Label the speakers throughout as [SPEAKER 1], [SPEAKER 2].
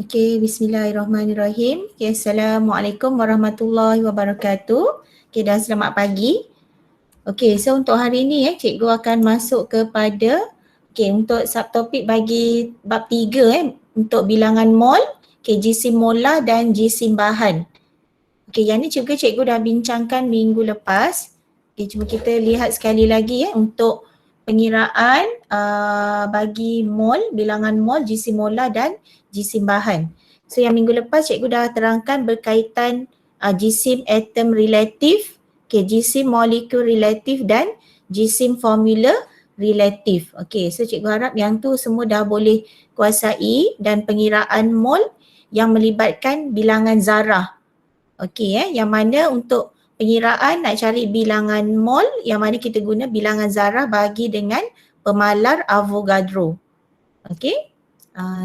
[SPEAKER 1] Okey, bismillahirrahmanirrahim. Okay, Assalamualaikum warahmatullahi wabarakatuh. Okay, dah selamat pagi. Okey, so untuk hari ini cikgu akan masuk kepada untuk subtopik bagi bab 3 untuk bilangan mol, jisim molar dan jisim bahan. Okey, yang ni juga cikgu dah bincangkan minggu lepas. Okey, cuba kita lihat sekali lagi untuk pengiraan bagi mol, bilangan mol, jisim molar dan jisim bahan. So yang minggu lepas cikgu dah terangkan berkaitan jisim atom relatif, jisim molekul relatif dan jisim formula relatif. Okey, so cikgu harap yang tu semua dah boleh kuasai dan pengiraan mol yang melibatkan bilangan zarah. Okey, yang mana untuk pengiraan nak cari bilangan mol, yang mana kita guna bilangan zarah bagi dengan pemalar Avogadro. Okey.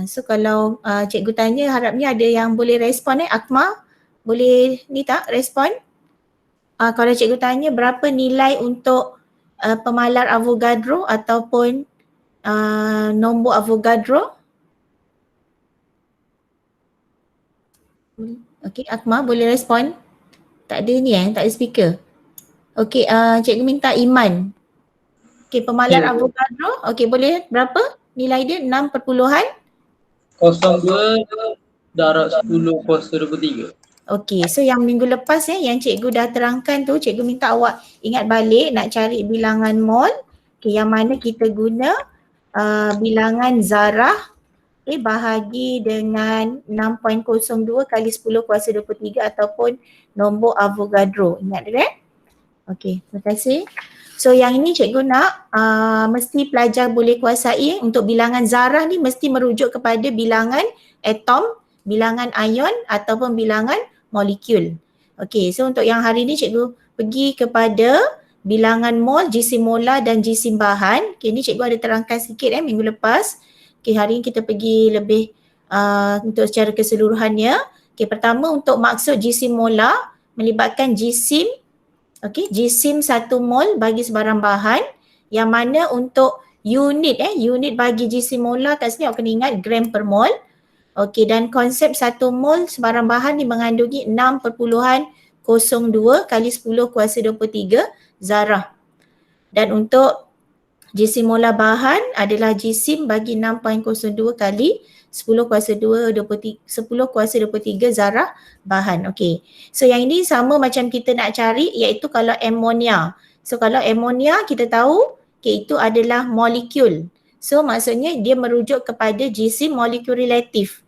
[SPEAKER 1] So kalau cikgu tanya, harapnya ada yang boleh respon Akmal, boleh ni tak respon? Kalau cikgu tanya berapa nilai untuk pemalar Avogadro ataupun nombor Avogadro? Okey, Akmal boleh respon? Tak ada ni tak ada speaker. Okey, cikgu minta Iman. Okey, pemalar Avogadro, okey boleh berapa? Nilai dia 6 perpuluhan?
[SPEAKER 2] 02 darab 10 kuasa 23.
[SPEAKER 1] Okey, so yang minggu lepas yang cikgu dah terangkan tu, cikgu minta awak ingat balik nak cari bilangan mol, yang mana kita guna bilangan zarah bahagi dengan 6.02 kali 10 kuasa 23 ataupun nombor Avogadro. Ingat kan? Okey, terima kasih. So yang ini cikgu nak mesti pelajar boleh kuasai untuk bilangan zarah ni mesti merujuk kepada bilangan atom, bilangan ion ataupun bilangan molekul. Okey, so untuk yang hari ni cikgu pergi kepada bilangan mol, jisim molar dan jisim bahan. Okey, ni cikgu ada terangkan sikit minggu lepas. Okey, hari ni kita pergi lebih untuk secara keseluruhannya. Okey, pertama untuk maksud jisim molar melibatkan jisim jisim 1 mol bagi sebarang bahan, yang mana untuk unit unit bagi jisim molar kat sini awak kena ingat gram per mol. Okey, dan konsep 1 mol sebarang bahan ni mengandungi 6.02 kali 10 kuasa 23 zarah. Dan untuk jisim molar bahan adalah jisim bagi 6.02 kali 10 kuasa 23 zarah bahan. Okey. So yang ini sama macam kita nak cari iaitu kalau amonia. So kalau amonia kita tahu itu adalah molekul. So maksudnya dia merujuk kepada jisim molekul relatif.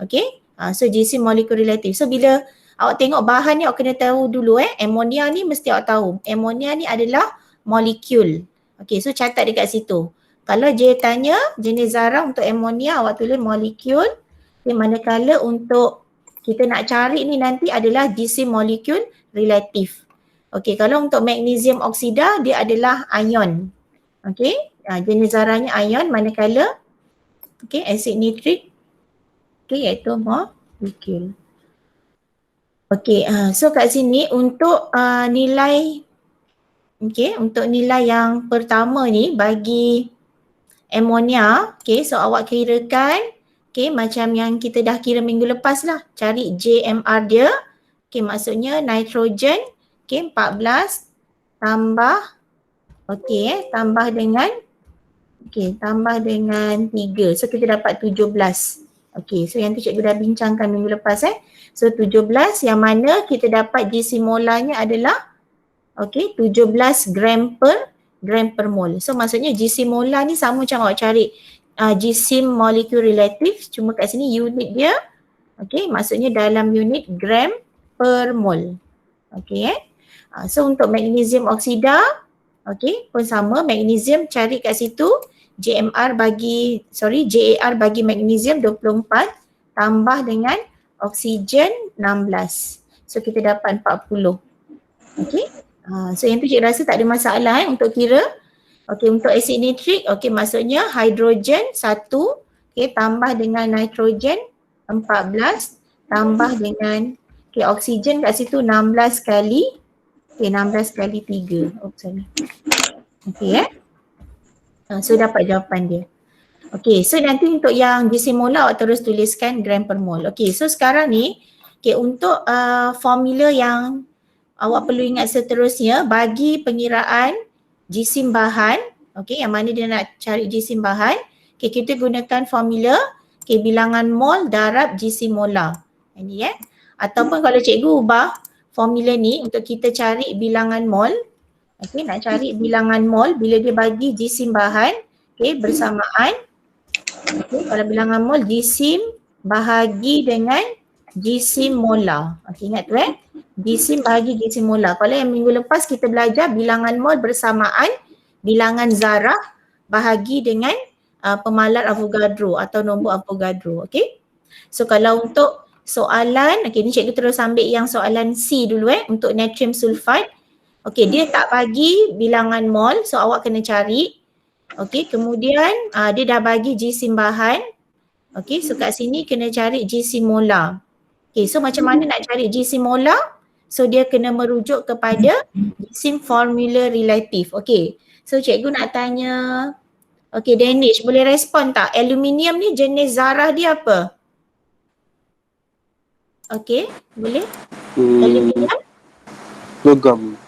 [SPEAKER 1] Okey. So jisim molekul relatif. So bila awak tengok bahan ni awak kena tahu dulu amonia ni mesti awak tahu. Amonia ni adalah molekul. Okey, so catat dekat situ. Kalau dia tanya jenis zarah untuk amonia, awak tulis molekul. Manakala untuk kita nak cari ni nanti adalah jisim molekul relatif. Okey, kalau untuk magnesium oksida dia adalah ion. Okey, jenis zarahnya ion, manakala asid nitrik iaitu molekul. Okey, so kat sini untuk nilai untuk nilai yang pertama ni bagi amonia, so awak kirakan macam yang kita dah kira minggu lepas lah, cari JMR dia. Maksudnya nitrogen 14 tambah tambah dengan 3. So kita dapat 17. So yang tu cikgu dah bincangkan minggu lepas So 17 yang mana kita dapat jisim molarnya adalah 17 gram per mol. So maksudnya jisim molar ni sama macam awak cari jisim molekul relatif, cuma kat sini unit dia maksudnya dalam unit gram per mol. So untuk magnesium oksida pun sama, magnesium cari kat situ JAR bagi magnesium 24 tambah dengan oksigen 16. So kita dapat 40. So yang tu cikgu rasa tak ada masalah untuk kira. Untuk asid nitrik, maksudnya hidrogen 1 tambah dengan nitrogen 14 tambah dengan oksigen kat situ 16 kali 16 kali 3. So dapat jawapan dia. Okey, so nanti untuk yang GC molar awak terus tuliskan gram per mol. Okey, so sekarang ni untuk formula yang awak perlu ingat seterusnya bagi pengiraan jisim bahan, okey, yang mana dia nak cari jisim bahan, kita gunakan formula bilangan mol darab jisim molar. Ini ataupun kalau cikgu ubah formula ni untuk kita cari bilangan mol, okey, nak cari bilangan mol bila dia bagi jisim bahan, bersamaan. Okay, kalau bilangan mol jisim bahagi dengan jisim molar. Okey, ingat tu jisim bahagi jisim molar. Kalau yang minggu lepas kita belajar bilangan mol bersamaan bilangan zarah bahagi dengan pemalar Avogadro atau nombor Avogadro. Okey. So kalau untuk soalan, okey ni cikgu terus ambil yang soalan C dulu untuk natrium sulfide. Okey, dia tak bagi bilangan mol, so awak kena cari. Okey, kemudian dia dah bagi jisim bahan. Okey, so kat sini kena cari jisim molar. Okey, so macam mana nak cari jisim molar? So dia kena merujuk kepada jisim formula relatif. Okey, so cikgu nak tanya, okey Danish boleh respon tak? Aluminium ni jenis zarah dia apa? Okey, boleh? Aluminium?
[SPEAKER 3] Logam.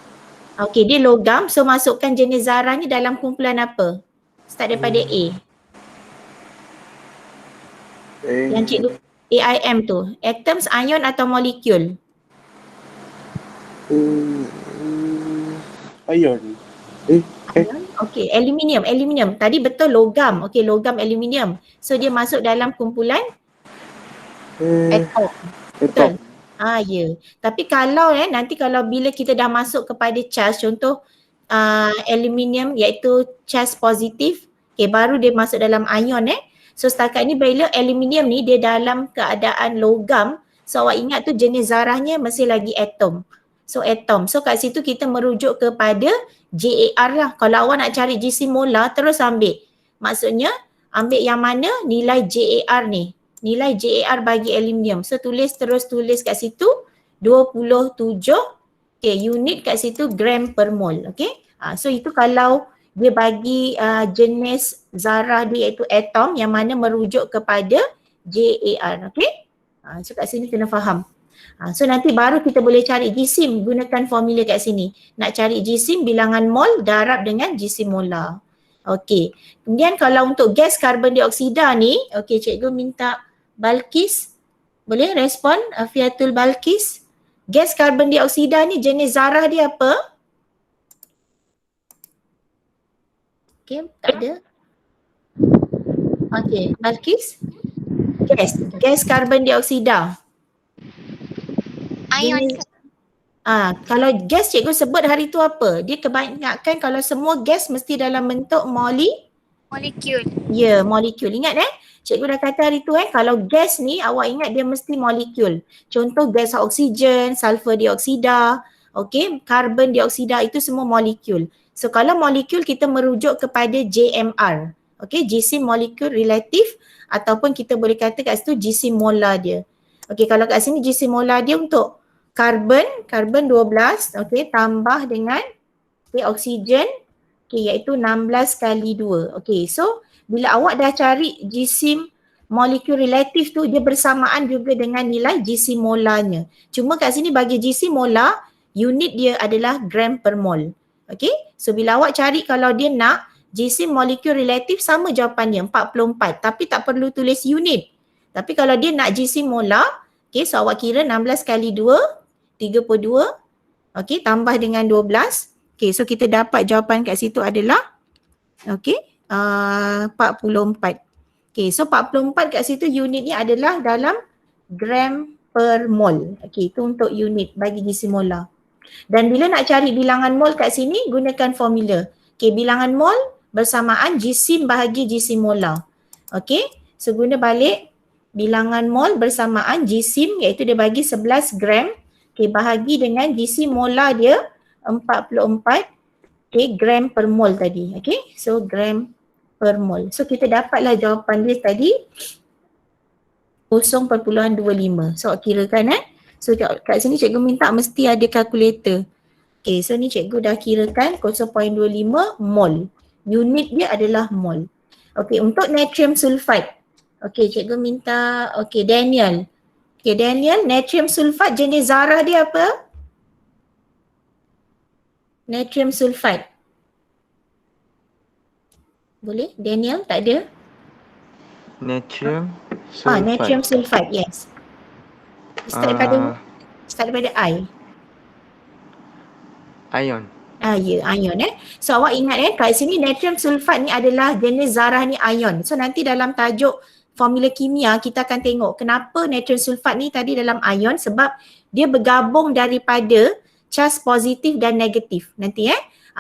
[SPEAKER 1] Okey, dia logam, so masukkan jenis zarah ni dalam kumpulan apa? Start daripada A. Yang cikgu AIM tu, atoms, ion atau molekul?
[SPEAKER 3] Ion.
[SPEAKER 1] Ion? Okey, aluminium. Tadi betul logam. Okey, logam aluminium. So dia masuk dalam kumpulan atom. Betul? Ya. Tapi kalau nanti kalau bila kita dah masuk kepada charge, contoh aluminium iaitu charge positif, baru dia masuk dalam ion So setakat ni bila aluminium ni dia dalam keadaan logam, so awak ingat tu jenis zarahnya masih lagi atom. So atom. So kat situ kita merujuk kepada JAR lah. Kalau awak nak cari jisim molar terus ambil. Maksudnya ambil yang mana nilai JAR ni. Nilai JAR bagi aluminium. So terus tulis kat situ 27 unit kat situ gram per mol. So itu kalau dia bagi jenis zarah dia iaitu atom yang mana merujuk kepada JAR. So kat sini kena faham. So nanti baru kita boleh cari jisim gunakan formula kat sini. Nak cari jisim bilangan mol darab dengan jisim molar. Kemudian kalau untuk gas karbon dioksida ni, cikgu minta Balkis boleh respon, Fiatul Balkis. Gas karbon dioksida ni jenis zarah dia apa? Tak ada. Balkis. Gas karbon dioksida.
[SPEAKER 4] Ion.
[SPEAKER 1] Kalau gas cikgu sebut hari tu apa? Dia kebanyakan kalau semua gas mesti dalam bentuk
[SPEAKER 4] Molekul.
[SPEAKER 1] Ya, molekul. Ingat cikgu dah kata hari tu kalau gas ni awak ingat dia mesti molekul. Contoh gas oksigen, sulfur dioksida, karbon dioksida itu semua molekul. So kalau molekul kita merujuk kepada JMR. Jisim molekul relatif ataupun kita boleh kata kat situ jisim molar dia. Kalau kat sini jisim molar dia untuk karbon 12 tambah dengan oksigen iaitu 16 kali 2. So bila awak dah cari jisim molekul relatif tu dia bersamaan juga dengan nilai jisim molarnya. Cuma kat sini bagi jisim molar unit dia adalah gram per mol. So bila awak cari kalau dia nak jisim molekul relatif sama jawapannya 44 tapi tak perlu tulis unit. Tapi kalau dia nak jisim molar, so awak kira 16 kali 2 32 tambah dengan 12. So kita dapat jawapan kat situ adalah 44. So 44 kat situ unitnya adalah dalam gram per mol. Itu untuk unit bagi jisim molar. Dan bila nak cari bilangan mol kat sini gunakan formula. Bilangan mol bersamaan jisim bahagi jisim molar. So guna balik bilangan mol bersamaan jisim iaitu dia bagi 11 gram bahagi dengan jisim molar dia 44 gram per mol tadi. So gram per mol. So kita dapatlah jawapan dia tadi 0.25. So kirakan So kat sini cikgu minta mesti ada kalkulator. So ni cikgu dah kirakan 0.25 mol. Unit dia adalah mol. Okey, untuk natrium sulfat. Okey, cikgu minta, okey Daniel. Okey Daniel, natrium sulfat jenis zarah dia apa? Natrium sulfat. Boleh? Daniel, tak ada?
[SPEAKER 5] Natrium sulfat.
[SPEAKER 1] Natrium sulfat, yes. Start daripada I.
[SPEAKER 5] Ion.
[SPEAKER 1] Ya, ion So awak ingat kat sini natrium sulfat ni adalah jenis zarah ni ion. So nanti dalam tajuk formula kimia kita akan tengok kenapa natrium sulfat ni tadi dalam ion, sebab dia bergabung daripada charge positif dan negatif nanti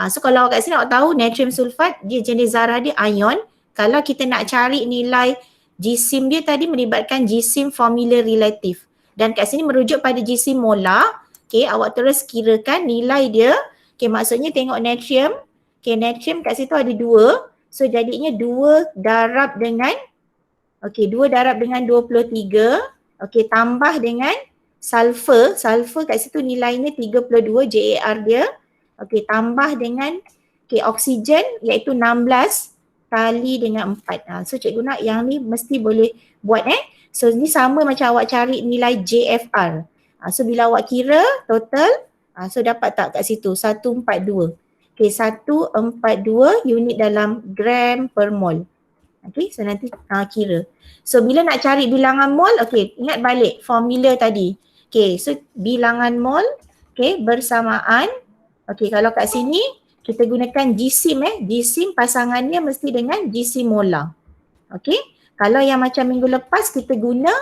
[SPEAKER 1] So kalau kat sini awak tahu natrium sulfat dia jenis zarah dia ion. Kalau kita nak cari nilai jisim dia tadi melibatkan jisim formula relatif. Dan kat sini merujuk pada jisim molar. Okay, awak terus kirakan nilai dia. Okay, maksudnya tengok natrium. Okay, natrium kat situ ada 2. So jadinya 2 darab dengan 2 darab dengan 23. Okay, tambah dengan sulfur. Sulfur kat situ nilainya 32 JAR dia. Okay, tambah dengan oksigen iaitu 16 kali dengan 4. So cikgu nak yang ni mesti boleh buat So ni sama macam awak cari nilai JFR. So bila awak kira total, so dapat tak kat situ 142. Okay, 142 unit dalam gram per mol. Okay, so nanti kira. So bila nak cari bilangan mol, okay, ingat balik formula tadi. Okay, so bilangan mol, okay, bersamaan. Okay, kalau kat sini kita gunakan jisim jisim pasangannya mesti dengan jisim molar. Okay, kalau yang macam minggu lepas kita guna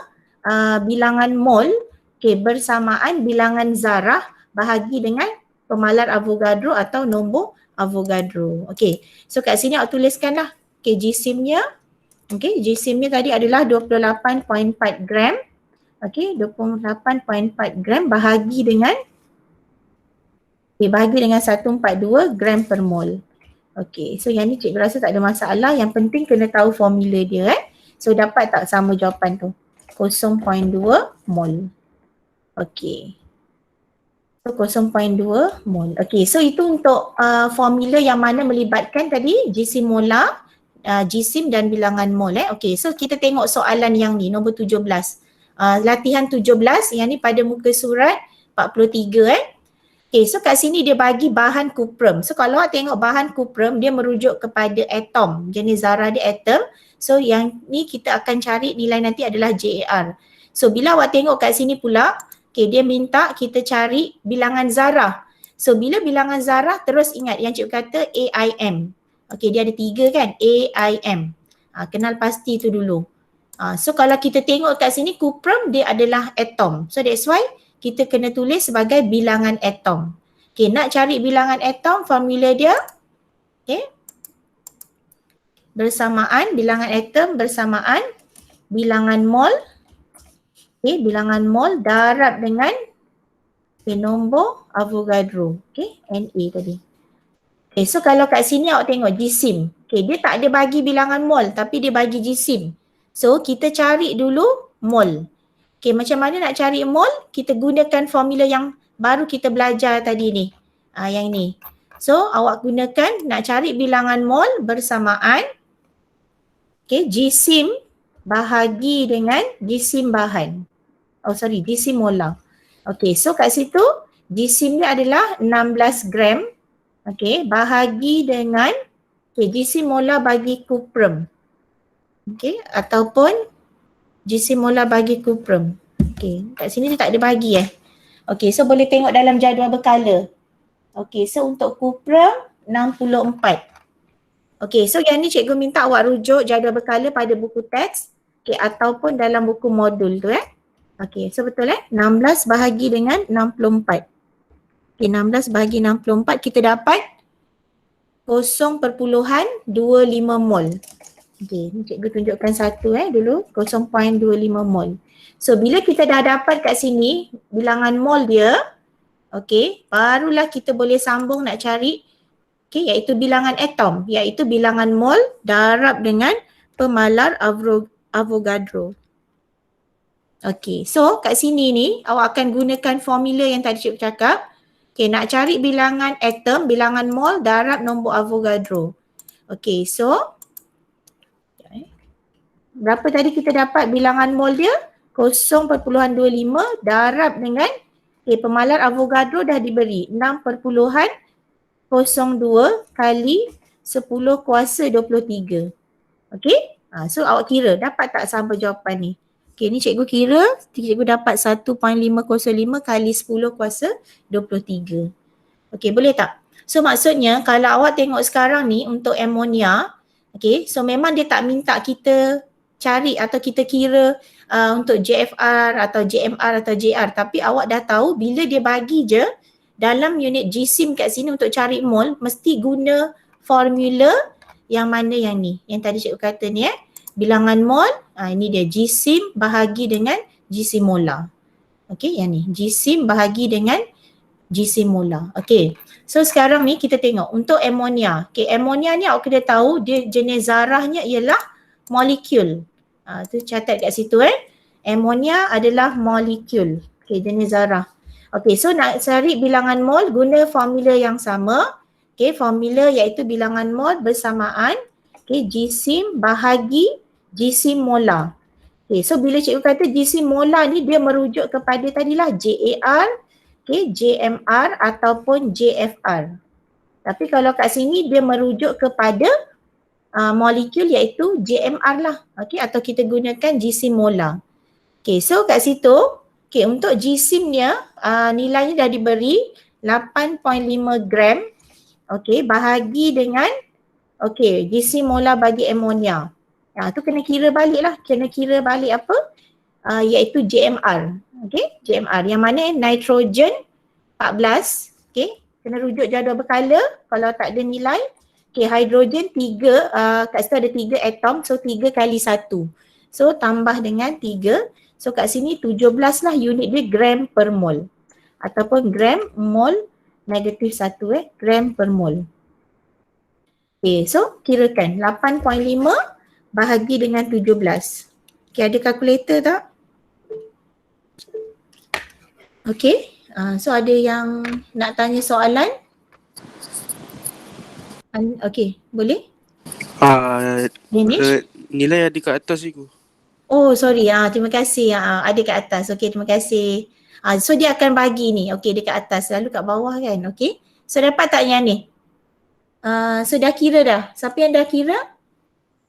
[SPEAKER 1] bilangan mol, okay, bersamaan bilangan zarah bahagi dengan pemalar Avogadro atau nombor Avogadro. Okay, so kat sini awak tuliskanlah. Okay, jisimnya. Okay, jisimnya tadi adalah 28.4 gram. Okay, 28.4 gram bahagi dengan 142 gram per mol. Okay, so yang ni cikgu rasa tak ada masalah. Yang penting kena tahu formula dia So dapat tak sama jawapan tu? 0.2 mol. Okay. So 0.2 mol. Okay, so itu untuk formula yang mana melibatkan tadi jisim molar, jisim dan bilangan mol Okay, so kita tengok soalan yang ni nombor 17. Latihan 17 yang ni pada muka surat 43 Okay, so kat sini dia bagi bahan kuprum. So kalau awak tengok bahan kuprum dia merujuk kepada atom, jenis zarah dia atom. So yang ni kita akan cari nilai nanti adalah JAR. So bila awak tengok kat sini pula, okay, dia minta kita cari bilangan zarah. So bila bilangan zarah terus ingat yang cikgu kata AIM. Okay, dia ada 3 kan, AIM. Kenal pasti tu dulu. So kalau kita tengok kat sini kuprum dia adalah atom. So that's why kita kena tulis sebagai bilangan atom. Okay, nak cari bilangan atom formula dia. Okay. Bersamaan, bilangan atom bersamaan bilangan mol. Okay, bilangan mol darab dengan nombor Avogadro. Okay, Na tadi. Okay, so kalau kat sini awak tengok jisim. Okay, dia tak ada bagi bilangan mol tapi dia bagi jisim. So kita cari dulu mol. Okay, macam mana nak cari mol? Kita gunakan formula yang baru kita belajar tadi ni. Yang ni. So awak gunakan nak cari bilangan mol bersamaan. Okay, jisim bahagi dengan jisim bahan. Jisim molar. Okay, so kat situ jisim dia adalah 16 gram. Okay, bahagi dengan jisim molar bagi kuprum. Okay, ataupun jisim molar bagi kuprum. Okay, kat sini dia tak ada bagi Okay, so boleh tengok dalam jadual berkala. Okay, so untuk kuprum 64. Okay, so yang ni cikgu minta awak rujuk jadual berkala pada buku teks. Okay, ataupun dalam buku modul tu Okay, so betul 16 bahagi dengan 64. Okay, 16 bahagi 64 kita dapat 0.25 mol. Okay, ni cikgu tunjukkan satu dulu, 0.25 mol. So bila kita dah dapat kat sini bilangan mol dia, okay, barulah kita boleh sambung nak cari, okay, iaitu bilangan atom, iaitu bilangan mol darab dengan pemalar Avogadro. Okay, so kat sini ni awak akan gunakan formula yang tadi cikgu cakap. Okay, nak cari bilangan atom, bilangan mol darab nombor Avogadro. Okay, so berapa tadi kita dapat bilangan mol dia? 0.25 darab dengan pemalar Avogadro dah diberi 6.02 kali 10 kuasa 23. Okey? So awak kira dapat tak sama jawapan ni? Okey, ni cikgu kira, cikgu dapat 1.505 kali 10 kuasa 23. Okey, boleh tak? So maksudnya kalau awak tengok sekarang ni untuk amonia, okey, so memang dia tak minta kita cari atau kita kira untuk JFR atau JMR atau JR, tapi awak dah tahu bila dia bagi je dalam unit GSIM kat sini untuk cari mol mesti guna formula yang mana yang ni, yang tadi cikgu kata ni bilangan mol, ini dia GSIM bahagi dengan GSIM molar. Okey, yang ni GSIM bahagi dengan GSIM molar. Okey. So sekarang ni kita tengok untuk amonia. Okey, amonia ni awak kena tahu dia jenis zarahnya ialah molekul. Tu catat kat situ Amonia adalah molekul. Okey, jenis zarah. Okey, so nak cari bilangan mol guna formula yang sama. Okey, formula iaitu bilangan mol bersamaan GSIM bahagi GSIM molar. Okey, so bila cikgu kata GSIM molar ni dia merujuk kepada tadilah JAR, JMR ataupun JFR. Tapi kalau kat sini dia merujuk kepada molekul iaitu JMR lah. Okey, atau kita gunakan GSIM molar. Okey, so kat situ, okey, untuk GSIM-nya nilainya dah diberi 8.5 gram. Okey, bahagi dengan GSIM molar bagi amonia. Tu kena kira balik lah. Kena kira balik apa? Iaitu JMR. Okey, JMR yang mana nitrogen 14. Okey, kena rujuk jadual berkala kalau tak ada nilai. Okey, hidrogen 3, kat situ ada 3 atom, so 3 kali 1. So tambah dengan 3. So kat sini 17 lah unit dia gram per mol. Ataupun gram mol negatif 1 gram per mol. Okey, so kirakan 8.5 bahagi dengan 17. Okey, ada kalkulator tak? Okey, so ada yang nak tanya soalan? Okey, boleh? Danish?
[SPEAKER 3] Nilai ada kat atas cikgu.
[SPEAKER 1] Oh sorry, terima kasih. Ada kat atas. Okey, terima kasih. So dia akan bagi ni, okey dekat atas, lalu kat bawah kan, okey. So dapat tak yang ni? So dah kira dah? Siapa yang dah kira?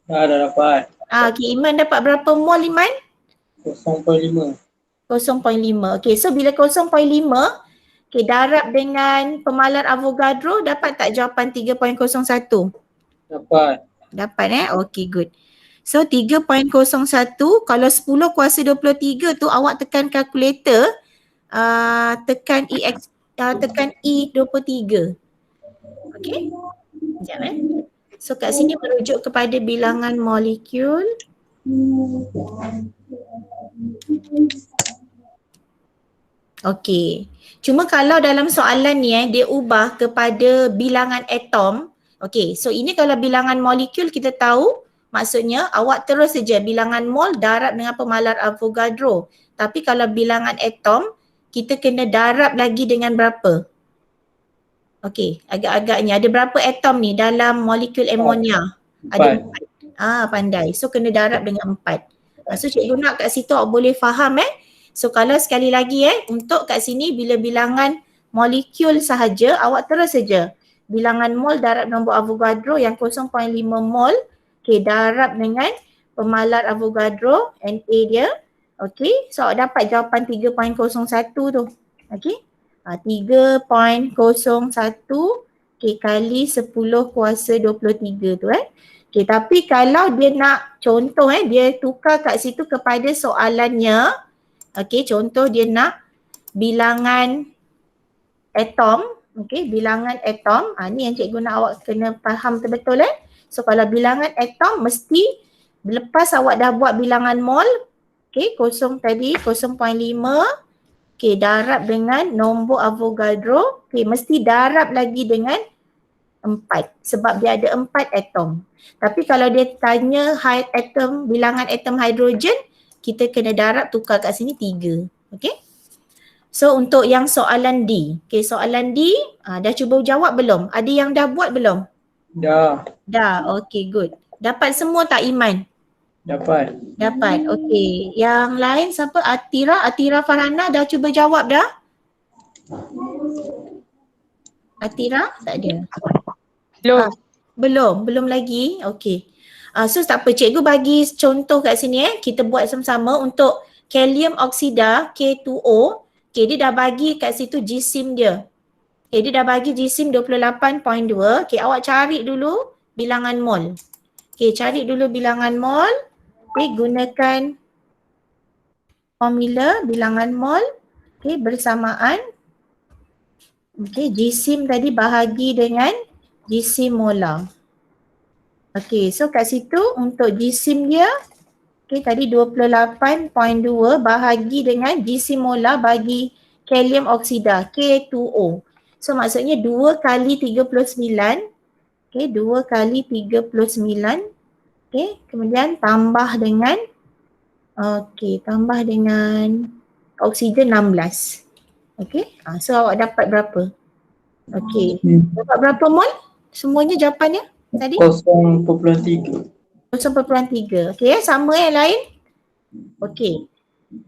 [SPEAKER 2] Dah dapat.
[SPEAKER 1] Okey, Iman dapat berapa mol Iman?
[SPEAKER 2] 0.5.
[SPEAKER 1] 0.5. Okey, so bila 0.5, okey darab dengan pemalar Avogadro, dapat tak jawapan 3.01?
[SPEAKER 2] Dapat.
[SPEAKER 1] Dapat okey good. So 3.01 kalau 10 kuasa 23 tu awak tekan kalkulator, tekan tekan E23. Okey. Sekejap So kat sini merujuk kepada bilangan molekul. Okey. Cuma kalau dalam soalan ni dia ubah kepada bilangan atom. Okey, so ini kalau bilangan molekul kita tahu maksudnya awak terus saja bilangan mol darab dengan pemalar Avogadro. Tapi kalau bilangan atom kita kena darab lagi dengan berapa? Okey, agak-agaknya ada berapa atom ni dalam molekul amonia? Ada 4. Pandai. So kena darab dengan 4. So cikgu nak kat situ awak boleh faham So kalau sekali lagi untuk kat sini bila bilangan molekul sahaja awak terus saja bilangan mol darab nombor Avogadro yang 0.5 mol. Okey, darab dengan pemalar Avogadro Na dia. Okey, so awak dapat jawapan 3.01 tu. Okey. 3.01 kali 10 kuasa 23 tu Okey, tapi kalau dia nak contoh dia tukar kat situ kepada soalannya. Okey, contoh dia nak bilangan atom. Okey, bilangan atom. Ni yang cikgu nak awak kena faham betul-betul So kalau bilangan atom mesti lepas awak dah buat bilangan mol, okey, 0 tadi 0.5, okey, darab dengan nombor Avogadro, okey, mesti darab lagi dengan 4 sebab dia ada 4 atom. Tapi kalau dia tanya atom, bilangan atom hidrogen, kita kena darab tukar kat sini 3. Okey. So untuk yang soalan D, okey, soalan D dah cuba jawab belum? Ada yang dah buat belum?
[SPEAKER 2] Dah.
[SPEAKER 1] Dah, okey good. Dapat semua tak Iman?
[SPEAKER 2] Dapat.
[SPEAKER 1] Dapat. Okey. Yang lain siapa? Atira. Atira Farhana dah cuba jawab dah? Atira? Tak ada.
[SPEAKER 4] Belum.
[SPEAKER 1] Belum lagi. Okey. So tak apa, cikgu bagi contoh kat sini kita buat sama-sama untuk kalium oksida K2O. Okey, dia dah bagi kat situ jisim dia. Okey, dia dah bagi jisim 28.2. Okey, awak cari dulu bilangan mol. Okey, cari dulu bilangan mol. Okey, gunakan formula bilangan mol. Okey, bersamaan. Okey, jisim tadi bahagi dengan jisim molar. Okey, so kat situ untuk jisim dia, okey tadi 28.2 bahagi dengan jisim molar bagi kalium oksida K2O. So maksudnya 2 kali 39, okey 2 kali 39, okey kemudian tambah dengan, tambah dengan oksigen 16. Okey, so awak dapat berapa? Okey, dapat berapa mol? Semuanya jawapannya tadi?
[SPEAKER 2] 0.3.
[SPEAKER 1] 0.3. Okey, sama yang lain? Okey.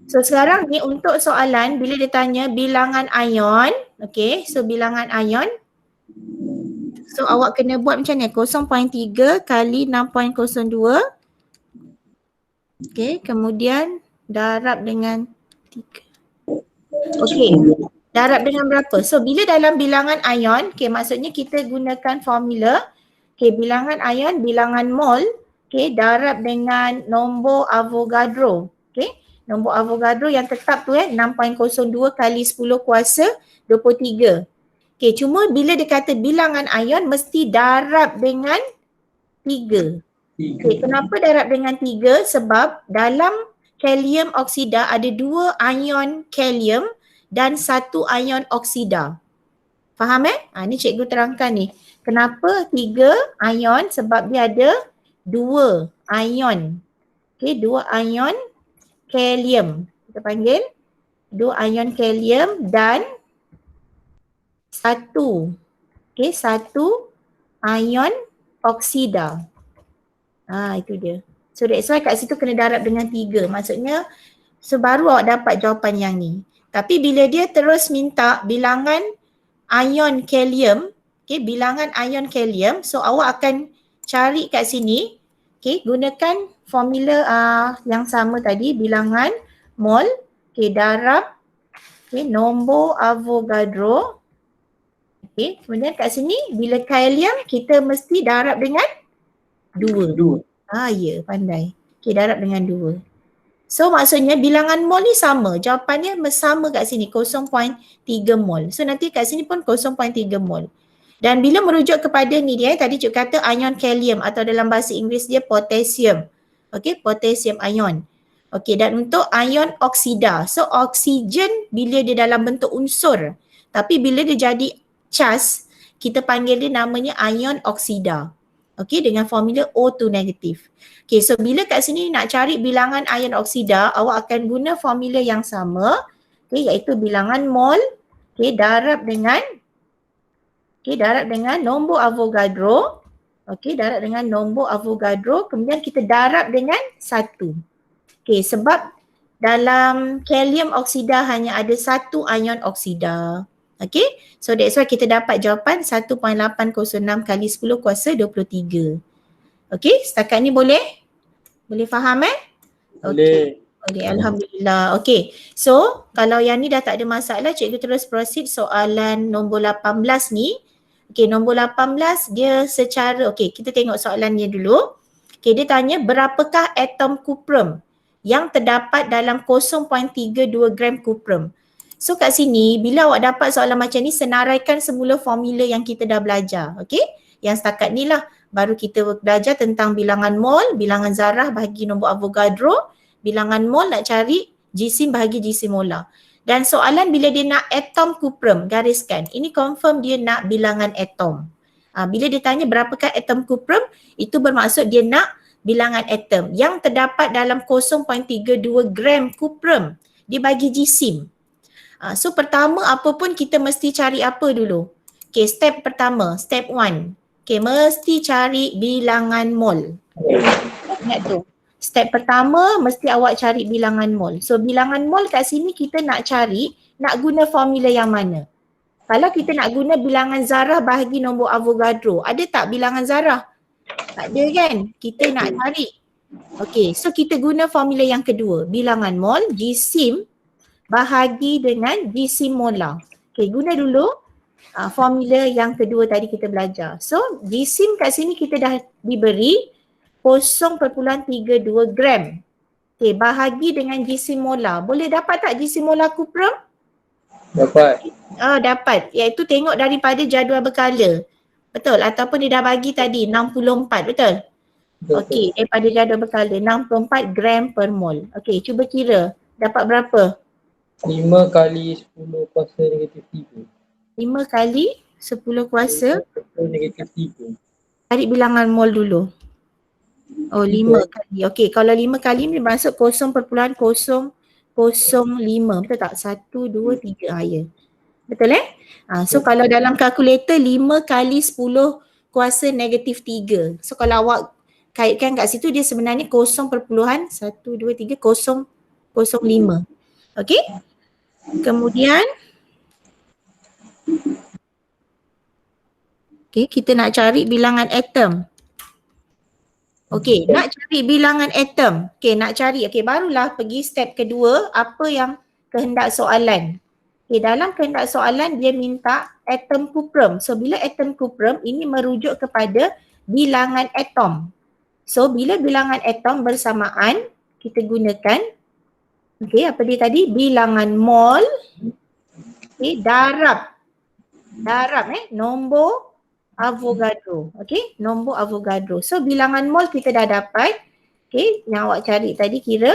[SPEAKER 1] So sekarang ni untuk soalan bila dia tanya bilangan ion, okey, so bilangan ion. So awak kena buat macam ni, 0.3 kali 6.02. Okey, kemudian darab dengan 3. Okey. Darab dengan berapa? So bila dalam bilangan ion, okey maksudnya kita gunakan formula. Okey, bilangan ion, bilangan mol, okey, darab dengan nombor Avogadro. Okey, nombor Avogadro yang tetap tu 6.02 kali 10 kuasa 23. Okey, cuma bila dia kata bilangan ion mesti darab dengan 3. Okey, kenapa darab dengan 3? Sebab dalam kalium oksida ada 2 ion kalium dan 1 ion oksida. Faham ni cikgu terangkan ni. Kenapa 3 ion? Sebab dia ada 2 ion. Okey, 2 ion kalium. Kita panggil 2 ion kalium dan 1. Okey, 1 ion oksida. Itu dia. So that's why kat situ kena darab dengan 3. Maksudnya baru awak dapat jawapan yang ni. Tapi bila dia terus minta bilangan ion kalium, okay, bilangan ion kalium, so awak akan cari kat sini, okay, gunakan formula yang sama tadi, bilangan mol, okay, darab, okay, nombor Avogadro, okay, kemudian kat sini bila kalium kita mesti darab dengan 2. Ya, pandai. Okay, darab dengan 2. So maksudnya bilangan mol ni sama, jawapannya sama kat sini 0.3 mol. So nanti kat sini pun 0.3 mol. Dan bila merujuk kepada ni dia, tadi cikgu kata ion kalium atau dalam bahasa Inggeris dia potassium. Okey, potassium ion. Okey, dan untuk ion oksida. So oksigen bila dia dalam bentuk unsur. Tapi bila dia jadi cas, kita panggil dia namanya ion oksida. Okey, dengan formula O2 negatif. Okey, so bila kat sini nak cari bilangan ion oksida, awak akan guna formula yang sama, okey, iaitu bilangan mol, okey, darab dengan nombor Avogadro. Okey, darab dengan nombor Avogadro, kemudian kita darab dengan 1. Okey, sebab dalam kalium oksida hanya ada 1 ion oksida. Okay, so that's why kita dapat jawapan 1.806 kali 10 kuasa 23. Okay, setakat ni boleh? Boleh faham
[SPEAKER 2] Boleh.
[SPEAKER 1] Okay, Alhamdulillah. Okay, so kalau yang ni dah tak ada masalah, cikgu terus proceed soalan nombor 18 ni. Okay, nombor 18 dia secara, okay kita tengok soalannya dulu. Okay, dia tanya berapakah atom kuprum yang terdapat dalam 0.32 gram kuprum. So kat sini bila awak dapat soalan macam ni senaraikan semula formula yang kita dah belajar. Okey? Yang setakat ni lah baru kita belajar tentang bilangan mol, bilangan zarah bahagi nombor Avogadro, bilangan mol nak cari jisim bahagi jisim molar. Dan soalan bila dia nak atom kuprum, gariskan. Ini confirm dia nak bilangan atom. Bila dia tanya berapakah atom kuprum, itu bermaksud dia nak bilangan atom yang terdapat dalam 0.32 gram kuprum. Dia bagi jisim. So pertama apa pun kita mesti cari apa dulu? Okay, step pertama, step 1. Okay, mesti cari bilangan mol. Ingat tu. Step pertama mesti awak cari bilangan mol. So bilangan mol kat sini kita nak cari, nak guna formula yang mana? Kalau kita nak guna bilangan zarah bahagi nombor Avogadro, ada tak bilangan zarah? Tak ada kan? Kita nak cari. Okey, so kita guna formula yang kedua. Bilangan mol, GSIM bahagi dengan GSIM molar. Okey, guna dulu formula yang kedua tadi kita belajar. So, GSIM kat sini kita dah diberi 0.32 gram. Okey, bahagi dengan GSIM molar. Boleh dapat tak GSIM molar cuprum?
[SPEAKER 2] Dapat.
[SPEAKER 1] Dapat. Iaitu tengok daripada jadual berkala. Betul? Ataupun dia dah bagi tadi 64, betul? Okey, daripada jadual berkala 64 gram per mol. Okey, cuba kira. Dapat berapa?
[SPEAKER 2] 5 kali 10 kuasa negatif 3.
[SPEAKER 1] 5 kali 10 kuasa.
[SPEAKER 2] 10 negatif 3.
[SPEAKER 1] Cari bilangan mol dulu. Oh, 5 kali. Okey, kalau 5 kali ni masuk 0.005. Betul tak? 1, 2, 3. Ya. Betul so kalau dalam kalkulator 5 kali 10 kuasa negatif 3. So kalau awak kaitkan kat situ dia sebenarnya 0.1, 2, 3, 0.05. Okey? Kemudian kita nak cari bilangan atom. Okey, nak cari bilangan atom. Okey, nak cari. Okey, barulah pergi step kedua, apa yang kehendak soalan. Okey, dalam kehendak soalan dia minta atom cuprum. So bila atom cuprum ini merujuk kepada bilangan atom. So bila bilangan atom bersamaan kita gunakan apa dia tadi? Bilangan mol. Darab nombor Avogadro. Nombor Avogadro. So bilangan mol kita dah dapat. Yang awak cari tadi kira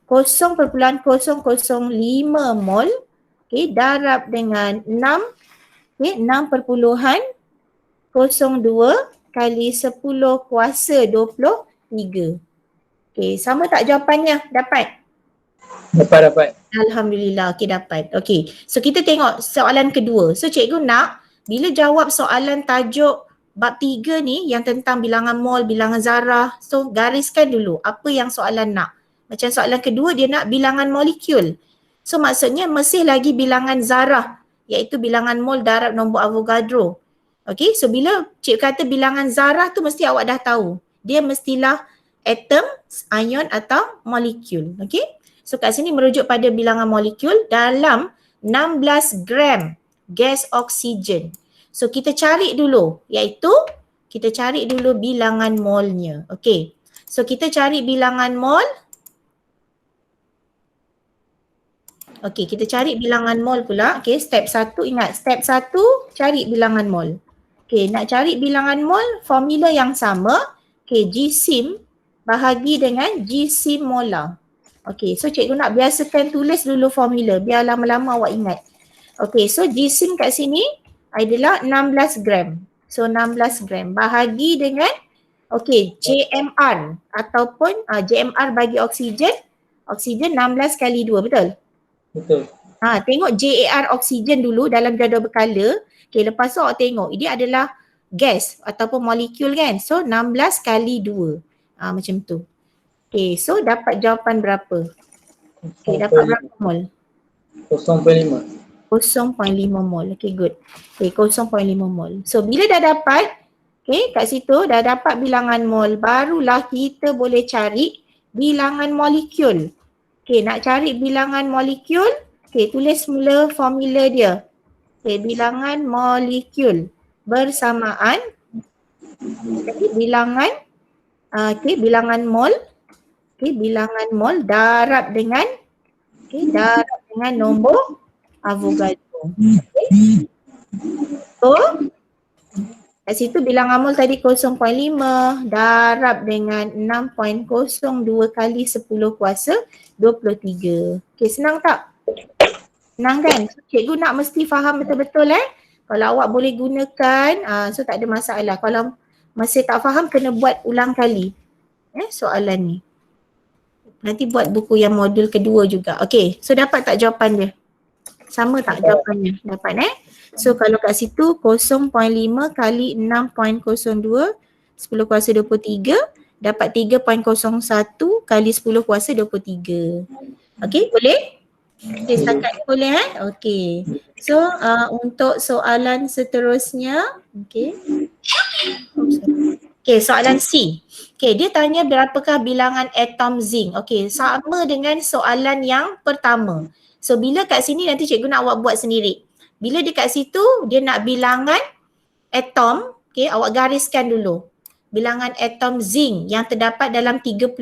[SPEAKER 1] 0.005 mol. Darab dengan 6. 6.02 kali 10 kuasa 23. Sama tak jawapannya? Dapat?
[SPEAKER 2] Dapat.
[SPEAKER 1] Alhamdulillah, dapat. So kita tengok soalan kedua. So cikgu nak bila jawab soalan tajuk bab 3 ni yang tentang bilangan mol, bilangan zarah, so gariskan dulu apa yang soalan nak. Macam soalan kedua dia nak bilangan molekul. So maksudnya masih lagi bilangan zarah iaitu bilangan mol darab nombor Avogadro. So bila cikgu kata bilangan zarah tu mesti awak dah tahu. Dia mestilah atom, ion atau molekul. So kat sini merujuk pada bilangan molekul dalam 16 gram gas oksigen. So kita cari dulu iaitu kita cari dulu bilangan molnya. So kita cari bilangan mol. Kita cari bilangan mol pula. Step 1 ingat step 1 cari bilangan mol. Nak cari bilangan mol formula yang sama. GSIM bahagi dengan GSIM molar. So cikgu nak biasakan tulis dulu formula biar lama-lama awak ingat. So GSIM kat sini adalah 16 gram. So 16 gram bahagi dengan JMR ataupun JMR bagi oksigen. Oksigen 16 kali 2, betul?
[SPEAKER 2] Betul.
[SPEAKER 1] Tengok JAR oksigen dulu dalam jadual berkala. Lepas tu awak tengok dia adalah gas ataupun molekul kan. So 16 kali 2. Macam tu. So dapat jawapan berapa? Dapat berapa mol?
[SPEAKER 2] 0.5.
[SPEAKER 1] 0.5 mol. Good. 0.5 mol. So bila dah dapat, kat situ dah dapat bilangan mol, barulah kita boleh cari bilangan molekul. Nak cari bilangan molekul, tulis mula formula dia. Bilangan molekul bersamaan bilangan bilangan mol. Bilangan mol darab dengan nombor Avogadro. So kat situ bilangan mol tadi 0.5 darab dengan 6.02 kali 10 kuasa 23. Senang tak? Senang kan? So, cikgu nak mesti faham betul-betul Kalau awak boleh gunakan, so tak ada masalah. Kalau masih tak faham kena buat ulang kali soalan ni. Nanti buat buku yang modul kedua juga. So dapat tak jawapan dia? Sama tak jawapannya? Dapat So kalau kat situ 0.5 kali 6.02 10 kuasa 23 dapat 3.01 kali 10 kuasa 23. Okey, boleh? Okey, setakat ni boleh Okey. So untuk soalan seterusnya, okey. Okey, soalan C. Okey, dia tanya berapakah bilangan atom zinc. Okey, sama dengan soalan yang pertama. So bila kat sini nanti cikgu nak awak buat sendiri. Bila dia kat situ dia nak bilangan atom, okey, awak gariskan dulu. Bilangan atom zinc yang terdapat dalam 32.5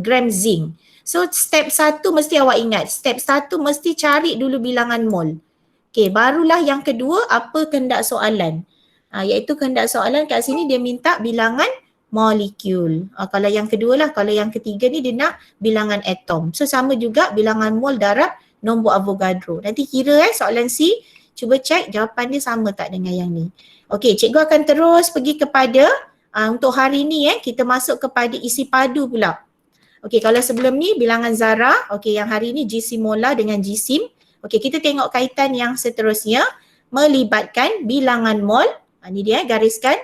[SPEAKER 1] gram zinc. So step 1 mesti awak ingat. Step 1 mesti cari dulu bilangan mol. Okey, barulah yang kedua apa kehendak soalan. Iaitu kehendak soalan kat sini dia minta bilangan molekul. Kalau yang kedua lah, kalau yang ketiga ni dia nak bilangan atom. So sama juga bilangan mol darab nombor Avogadro. Nanti kira soalan C, cuba cek jawapan dia sama tak dengan yang ni. Okey, cikgu akan terus pergi kepada untuk hari ni kita masuk kepada isi padu pula. Okey, kalau sebelum ni bilangan zarah, okey yang hari ni jisim molar dengan jisim. Okey, kita tengok kaitan yang seterusnya melibatkan bilangan mol. Ni dia gariskan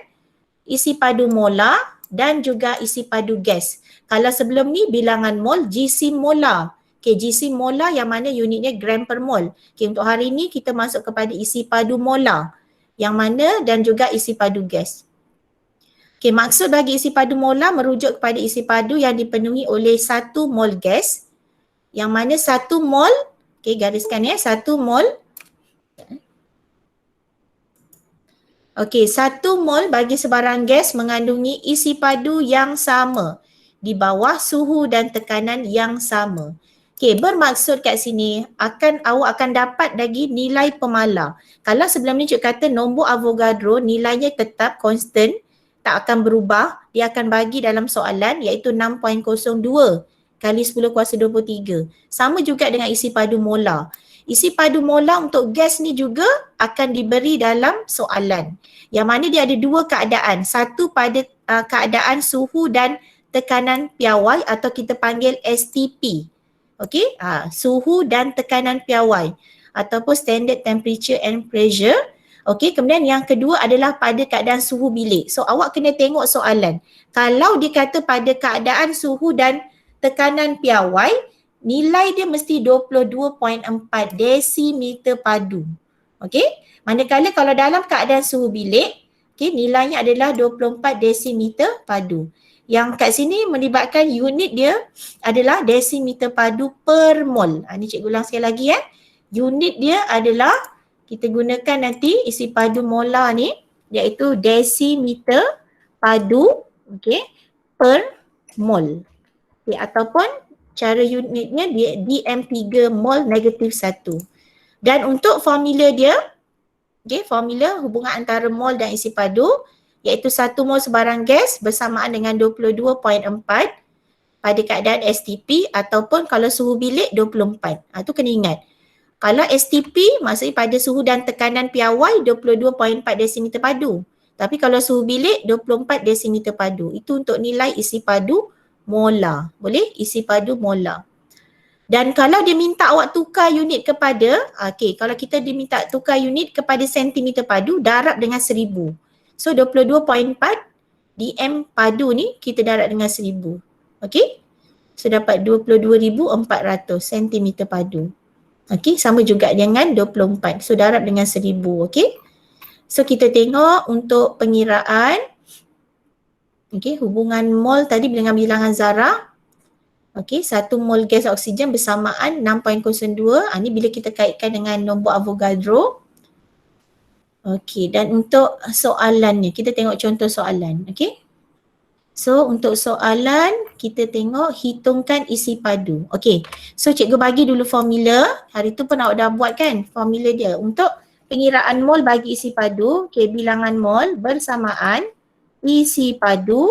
[SPEAKER 1] isi padu molar dan juga isi padu gas. Kalau sebelum ni bilangan mol jisim molar. Okey, jisim molar yang mana unitnya gram per mol. Okey, untuk hari ni kita masuk kepada isi padu molar yang mana dan juga isi padu gas. Okey, maksud bagi isi padu molar merujuk kepada isi padu yang dipenuhi oleh 1 mol gas yang mana 1 mol, okey gariskan 1 mol. Okey, 1 mol bagi sebarang gas mengandungi isi padu yang sama di bawah suhu dan tekanan yang sama. Okey, bermaksud kat sini awak akan dapat lagi nilai pemalar. Kalau sebelum ni cikgu kata nombor Avogadro nilainya tetap constant, tak akan berubah, dia akan bagi dalam soalan iaitu 6.02 kali 10 kuasa 23. Sama juga dengan isi padu molar. Isi padu molar untuk gas ni juga akan diberi dalam soalan. Yang mana dia ada dua keadaan. Satu pada keadaan suhu dan tekanan piawai atau kita panggil STP. Okey, suhu dan tekanan piawai ataupun standard temperature and pressure. Okey, kemudian yang kedua adalah pada keadaan suhu bilik. So awak kena tengok soalan. Kalau dikata pada keadaan suhu dan tekanan piawai, nilai dia mesti 22.4 desimeter padu. Okey, manakala kalau dalam keadaan suhu bilik, okey, nilainya adalah 24 desimeter padu. Yang kat sini melibatkan unit dia adalah desimeter padu per mol. Ni cikgu ulang sekali lagi Unit dia adalah kita gunakan nanti isi padu molar ni iaitu desimeter padu per mol. Ataupun cara unitnya dm3 mol negatif 1. Dan untuk formula dia, formula hubungan antara mol dan isi padu iaitu 1 mol sebarang gas bersamaan dengan 22.4 pada keadaan STP ataupun kalau suhu bilik 24. Itu kena ingat. Kalau STP maksudnya pada suhu dan tekanan piawai 22.4 desimeter padu. Tapi kalau suhu bilik 24 desimeter padu. Itu untuk nilai isi padu molar. Boleh? Isi padu molar. Dan kalau dia minta awak tukar unit kepada, kalau kita diminta tukar unit kepada sentimeter padu, darab dengan 1000. So 22.4 dm padu ni kita darab dengan 1000. Okey? So dapat 22,400 sentimeter padu. Okey, sama juga dengan 24. So darab dengan 1000, okey? So kita tengok untuk pengiraan hubungan mol tadi dengan bilangan zarah. Okey, 1 mol gas oksigen bersamaan 6.02. Ni bila kita kaitkan dengan nombor Avogadro. Okey, dan untuk soalannya kita tengok contoh soalan, okey? So untuk soalan kita tengok hitungkan isi padu. Okey. So cikgu bagi dulu formula. Hari tu pun awak dah buat kan formula dia. Untuk pengiraan mol bagi isi padu, bilangan mol bersamaan isi padu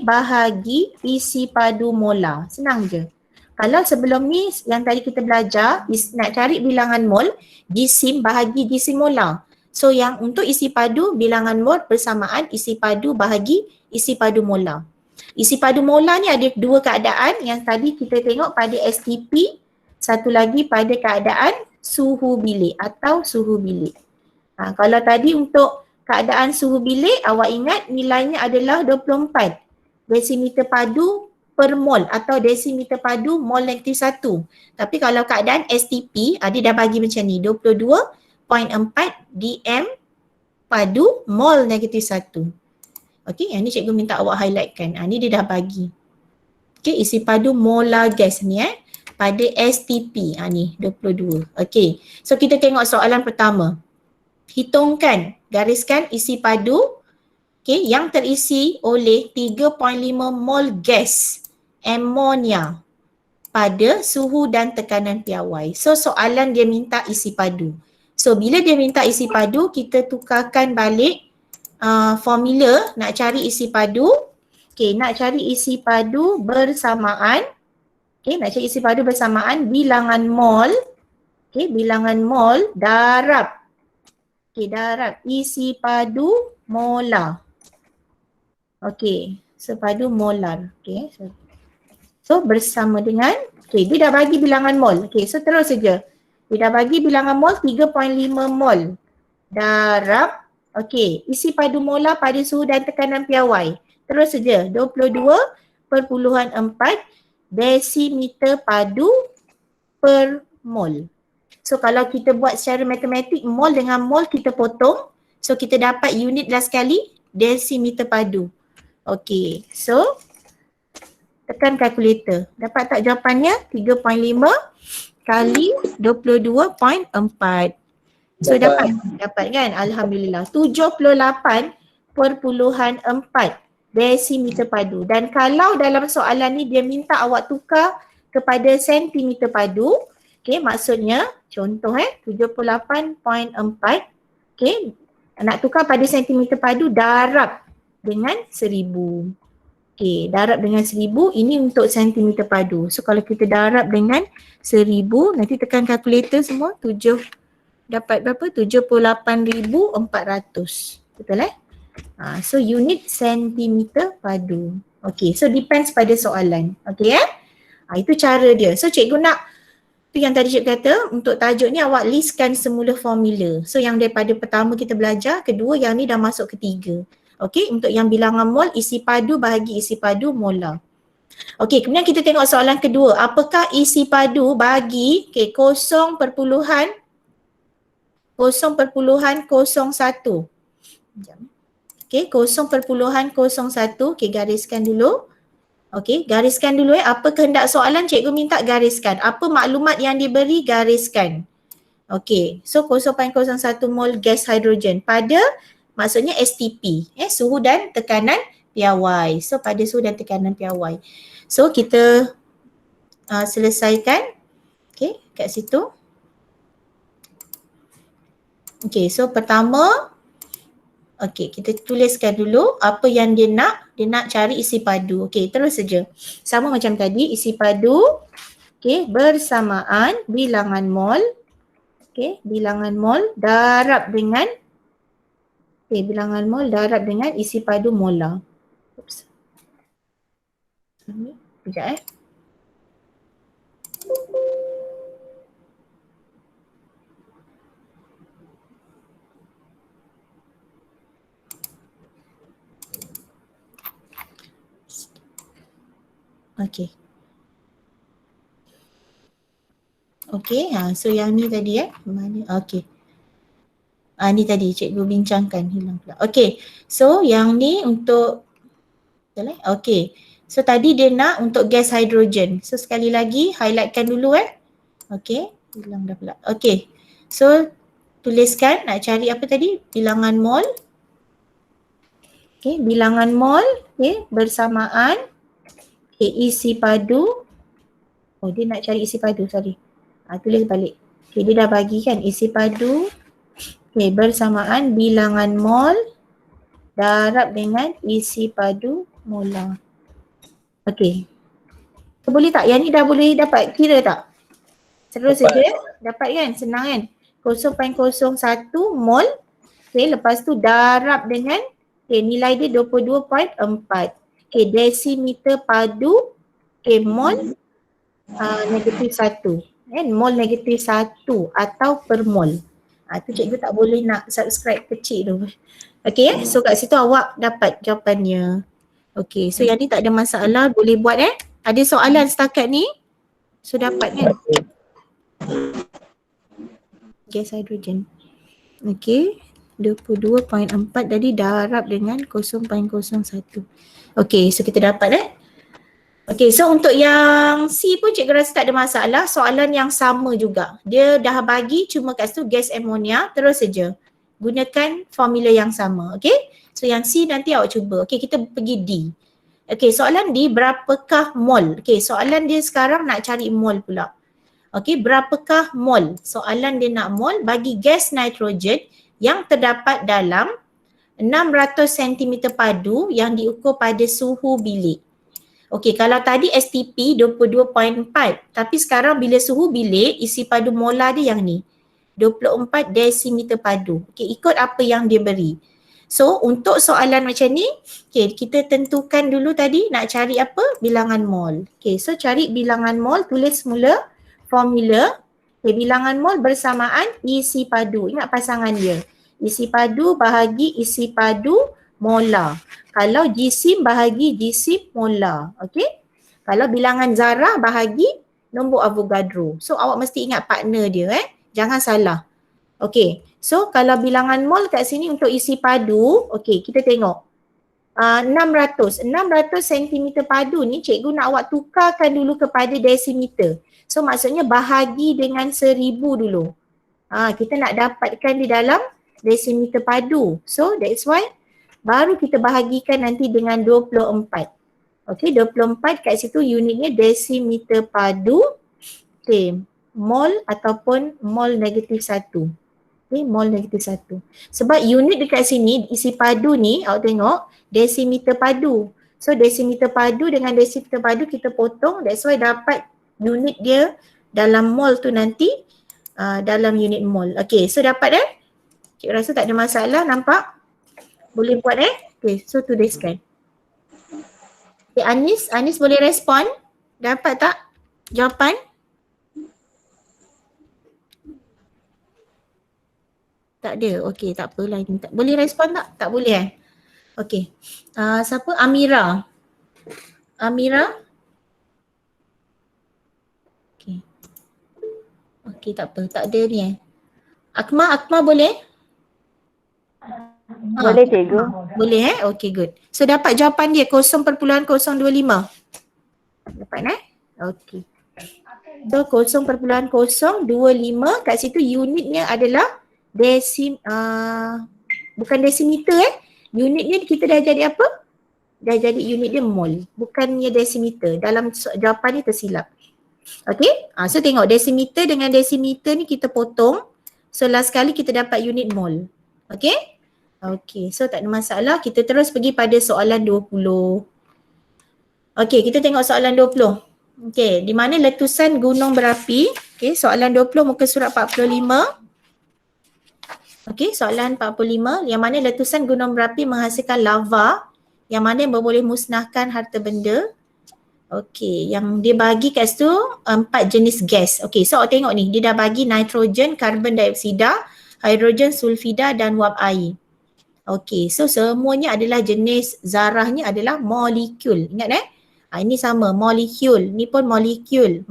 [SPEAKER 1] bahagi isi padu molar. Senang je. Kalau sebelum ni yang tadi kita belajar nak cari bilangan mol, jisim bahagi jisim molar. So yang untuk isi padu bilangan mol bersamaan isi padu bahagi isi padu molar. Isi padu molar ni ada dua keadaan yang tadi kita tengok pada STP, satu lagi pada keadaan suhu bilik atau suhu bilik. Kalau tadi untuk keadaan suhu bilik awak ingat nilainya adalah 24 desimeter padu per mol atau desimeter padu mol negatif 1. Tapi kalau keadaan STP, dia dah bagi macam ni, 22.4 dm padu mol negatif 1. Okey, yang ni cikgu minta awak highlightkan. Ni dia dah bagi. Okey, isi padu molar gas ni pada STP. Ni 22. Okey, so kita tengok soalan pertama. Hitungkan, gariskan isi padu yang terisi oleh 3.5 mol gas amonia pada suhu dan tekanan piawai. So soalan dia minta isi padu. So bila dia minta isi padu, kita tukarkan balik formula nak cari isi padu. Nak cari isi padu bersamaan. Nak cari isi padu bersamaan bilangan mol. Bilangan mol darab. Darab isi padu molar. So padu molar. So bersama dengan, dia dah bagi bilangan mol. So terus saja. Dia dah bagi bilangan mol 3.5 mol. Darab, isi padu molar pada suhu dan tekanan piawai. Terus saja, 22.4 desimeter padu per mol. So kalau kita buat secara matematik, mol dengan mol kita potong. So kita dapat unit last sekali, desimeter padu. So tekan kalkulator. Dapat tak jawapannya? 3.5 kali 22.4. So dapat kan? Alhamdulillah. 78.4 desimeter padu. Dan kalau dalam soalan ni dia minta awak tukar kepada sentimeter padu, maksudnya contoh 78.4, nak tukar pada sentimeter padu, darab dengan 1000. Darab dengan 1000, ini untuk sentimeter padu. So kalau kita darab dengan 1000, nanti tekan kalkulator semua, dapat berapa? 78,400. Betul so unit sentimeter padu. So depends pada soalan. Itu cara dia. So cikgu nak, tu yang tadi cikgu kata, untuk tajuk ni awak listkan semula formula. So yang daripada pertama kita belajar, kedua, yang ni dah masuk ketiga. Untuk yang bilangan mol, isi padu bahagi isi padu molar. Kemudian kita tengok soalan kedua. Apakah isi padu bagi 0.01? Okey, 0.01. Gariskan dulu. Gariskan dulu apa kehendak soalan, cikgu minta gariskan. Apa maklumat yang diberi, gariskan. So 0.01 mol gas hidrogen pada, maksudnya STP, suhu dan tekanan piawai. So pada suhu dan tekanan piawai. So kita selesaikan kat situ. So pertama, kita tuliskan dulu apa yang dia nak. Dia nak cari isi padu. Terus saja. Sama macam tadi, isi padu bersamaan bilangan mol. Bilangan mol darab dengan bilangan mol darab dengan isi padu molar. Oops. Sekejap so yang ni tadi mana? Ni tadi cikgu bincangkan, hilang pula. So yang ni untuk, so tadi dia nak untuk gas hidrogen. So sekali lagi highlightkan dulu hilang dah pula. So tuliskan, nak cari apa tadi? Bilangan mol. Bilangan mol bersamaan isi padu. Dia nak cari isi padu, sorry. Tulis balik. Dia dah bagi kan isi padu bersamaan bilangan mol darab dengan isi padu molar. Boleh tak? Yang ni dah boleh dapat kira tak? Terus saja dapat kan? Senang kan? 0.01 mol. Lepas tu darab dengan nilai dia 22.4. Desimeter padu mol negatif 1. Mol negatif 1 atau per mol. Tu cikgu tak boleh nak subscribe kecil tu. So kat situ awak dapat jawapannya. Okey, so yang ni tak ada masalah, boleh buat Ada soalan setakat ni? So dapat kan? Gas hidrogen. Okey, 22.4 tadi darab dengan 0.01. Okey, so kita dapat Okey, so untuk yang C pun cikgu rasa tak ada masalah, soalan yang sama juga. Dia dah bagi cuma kat situ gas amonia, terus saja gunakan formula yang sama, okey? So yang C nanti awak cuba. Okey, kita pergi D. Okey, soalan D, berapakah mol? Okey, soalan dia sekarang nak cari mol pula. Okey, berapakah mol? Soalan dia nak mol bagi gas nitrogen yang terdapat dalam 600 cm padu yang diukur pada suhu bilik. Okey, kalau tadi STP 22.4, tapi sekarang bila suhu bilik, isi padu molar dia yang ni, 24 desimeter padu. Okey, ikut apa yang dia beri. So, untuk soalan macam ni, okey, kita tentukan dulu tadi nak cari apa? Bilangan mol. Okey, so cari bilangan mol, tulis semula formula. Okey, bilangan mol bersamaan isi padu. Ingat pasangan dia. Isi padu bahagi isi padu molar. Kalau jisim bahagi jisim molar. Okey? Kalau bilangan zarah bahagi nombor Avogadro. So awak mesti ingat partner dia Jangan salah. Okey. So kalau bilangan mol kat sini untuk isi padu, okey, kita tengok. 600 cm padu ni cikgu nak awak tukarkan dulu kepada desimeter. So maksudnya bahagi dengan 1000 dulu. Kita nak dapatkan di dalam desimeter padu. So that's why baru kita bahagikan nanti dengan 24. Okey, 24 kat situ unitnya desimeter padu. Okey, mol ataupun mol negatif 1. Okey, mol negatif 1. Sebab unit dekat sini isi padu ni awak tengok desimeter padu. So desimeter padu dengan desimeter padu kita potong, that's why dapat unit dia dalam mol tu nanti dalam unit mol. Okey, so dapat Cikgu rasa tak ada masalah, nampak? Boleh buat Okay, so tuliskan. Okay, Anis boleh respon? Dapat tak jawapan? Tak ada, okay, tak apalah. Boleh respon tak? Tak boleh Okay, siapa? Amira. Okay, tak apa, tak ada ni Akma boleh?
[SPEAKER 6] Boleh cikgu.
[SPEAKER 1] Boleh Okay, good. So dapat jawapan dia 0.025. Dapat Okay. So 0.025 kat situ unitnya adalah bukan desimeter Unitnya kita dah jadi apa? Dah jadi unit dia mol. Bukannya desimeter. Dalam jawapan ni tersilap. Okay. So tengok desimeter dengan desimeter ni kita potong. So last kali kita dapat unit mol. Okay. Okay, so tak ada masalah. Kita terus pergi pada soalan 20. Okay, kita tengok soalan 20. Okay, di mana letusan gunung berapi? Okay, soalan 20 muka surat 45. Okay, soalan 45. Yang mana letusan gunung berapi menghasilkan lava yang mana yang boleh musnahkan harta benda. Okay, yang dia bagi kat situ 4 jenis gas. Okay, so awak tengok ni. Dia dah bagi nitrogen, karbon dioksida, hidrogen sulfida dan wap air. Okey, so semuanya adalah jenis zarahnya adalah molekul. Ingat ini sama, molekul. Ni pun molekul.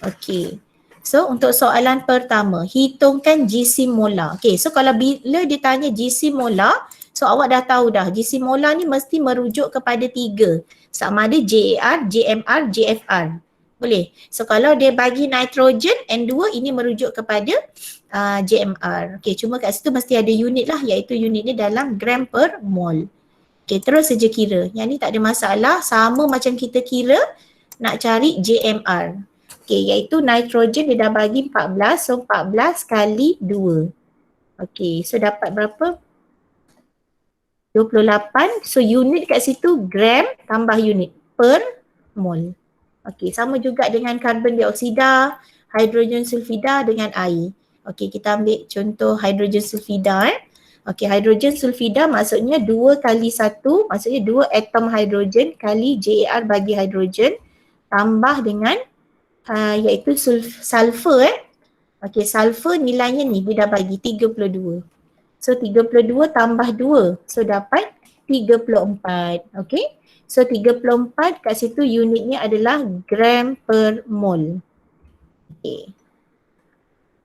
[SPEAKER 1] Okey. So untuk soalan pertama, hitungkan jisim molar. Okey, so kalau bila ditanya jisim molar, so awak dah tahu dah jisim molar ni mesti merujuk kepada 3. Sama ada JAR, JMR, JFR. Boleh. So kalau dia bagi nitrogen N2, ini merujuk kepada JMR. Okay, cuma kat situ mesti ada unit lah, iaitu unitnya dalam gram per mol. Okay, terus saja kira. Yang ni tak ada masalah, sama macam kita kira nak cari JMR. Okay, iaitu nitrogen dia dah bagi 14, so 14 kali 2. Okay, so dapat berapa? 28. So unit kat situ gram tambah unit per mol. Okey, sama juga dengan karbon dioksida, hidrogen sulfida dengan air. Okey, kita ambil contoh hidrogen sulfida. Okey, hidrogen sulfida maksudnya 2 kali 1, maksudnya 2 atom hidrogen kali JAR bagi hidrogen tambah dengan iaitu sulfur. Okey, sulfur nilainya ni dia dah bagi 32. So 32 tambah 2, so dapat 34. Okay. So 34 kat situ unitnya adalah gram per mol. Okay.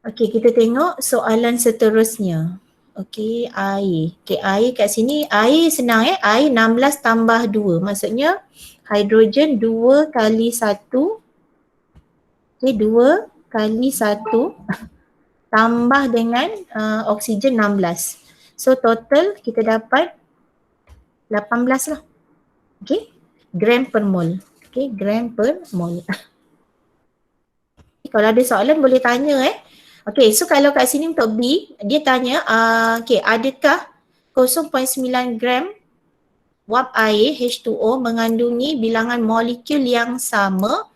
[SPEAKER 1] Okay, kita tengok soalan seterusnya. Okay, air. Okay, air kat sini, air senang air 16 tambah 2. Maksudnya hidrogen 2 kali 1. Okay, 2 kali 1 tambah dengan oksigen 16. So total kita dapat 18 lah. Okay, gram per mol. Okay, gram per mol. Kalau ada soalan boleh tanya Okay, so kalau kat sini untuk B, dia tanya, okay, adakah 0.9 gram wap air H2O mengandungi bilangan molekul yang sama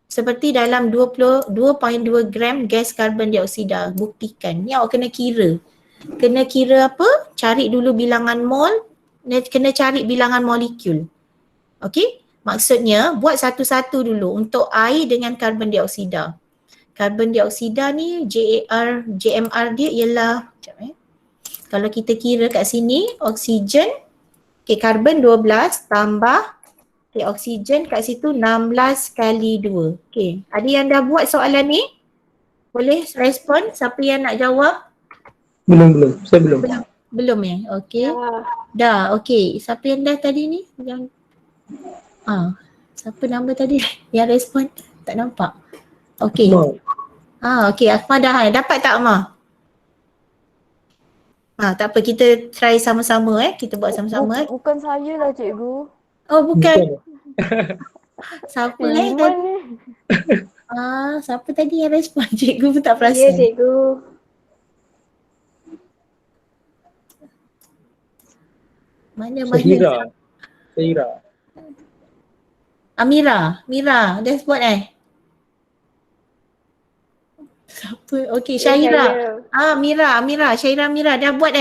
[SPEAKER 1] seperti dalam 2.2 gram gas karbon dioksida? Buktikan. Ni awak kena kira. Kena kira apa? Cari dulu bilangan mol, kena cari bilangan molekul. Okay? Maksudnya buat satu-satu dulu untuk air dengan karbon dioksida. Karbon dioksida ni JMR dia ialah, kalau kita kira kat sini oksigen, okay, karbon 12 tambah, okay, oksigen kat situ 16 kali 2. Okay, ada yang dah buat soalan ni? Boleh respon? Siapa yang nak jawab?
[SPEAKER 2] Belum. Saya belum.
[SPEAKER 1] Belum Okay. Dah, okay. Siapa yang dah tadi ni? Yang siapa nama tadi yang respon? Tak nampak. Okay. Okay, Akmal dah dapat tak Akmal? Tak apa, kita try sama-sama Kita buat sama-sama
[SPEAKER 6] Bukan saya lah cikgu.
[SPEAKER 1] Oh bukan. Siapa
[SPEAKER 6] Iman ni.
[SPEAKER 1] Siapa tadi yang respon? Cikgu pun tak
[SPEAKER 6] Ya
[SPEAKER 1] perasan.
[SPEAKER 6] cikgu.
[SPEAKER 1] Mana?
[SPEAKER 2] Syahira.
[SPEAKER 1] Mira, dah buat Siapa? Okay, Syahira. Mira, Syahira dah buat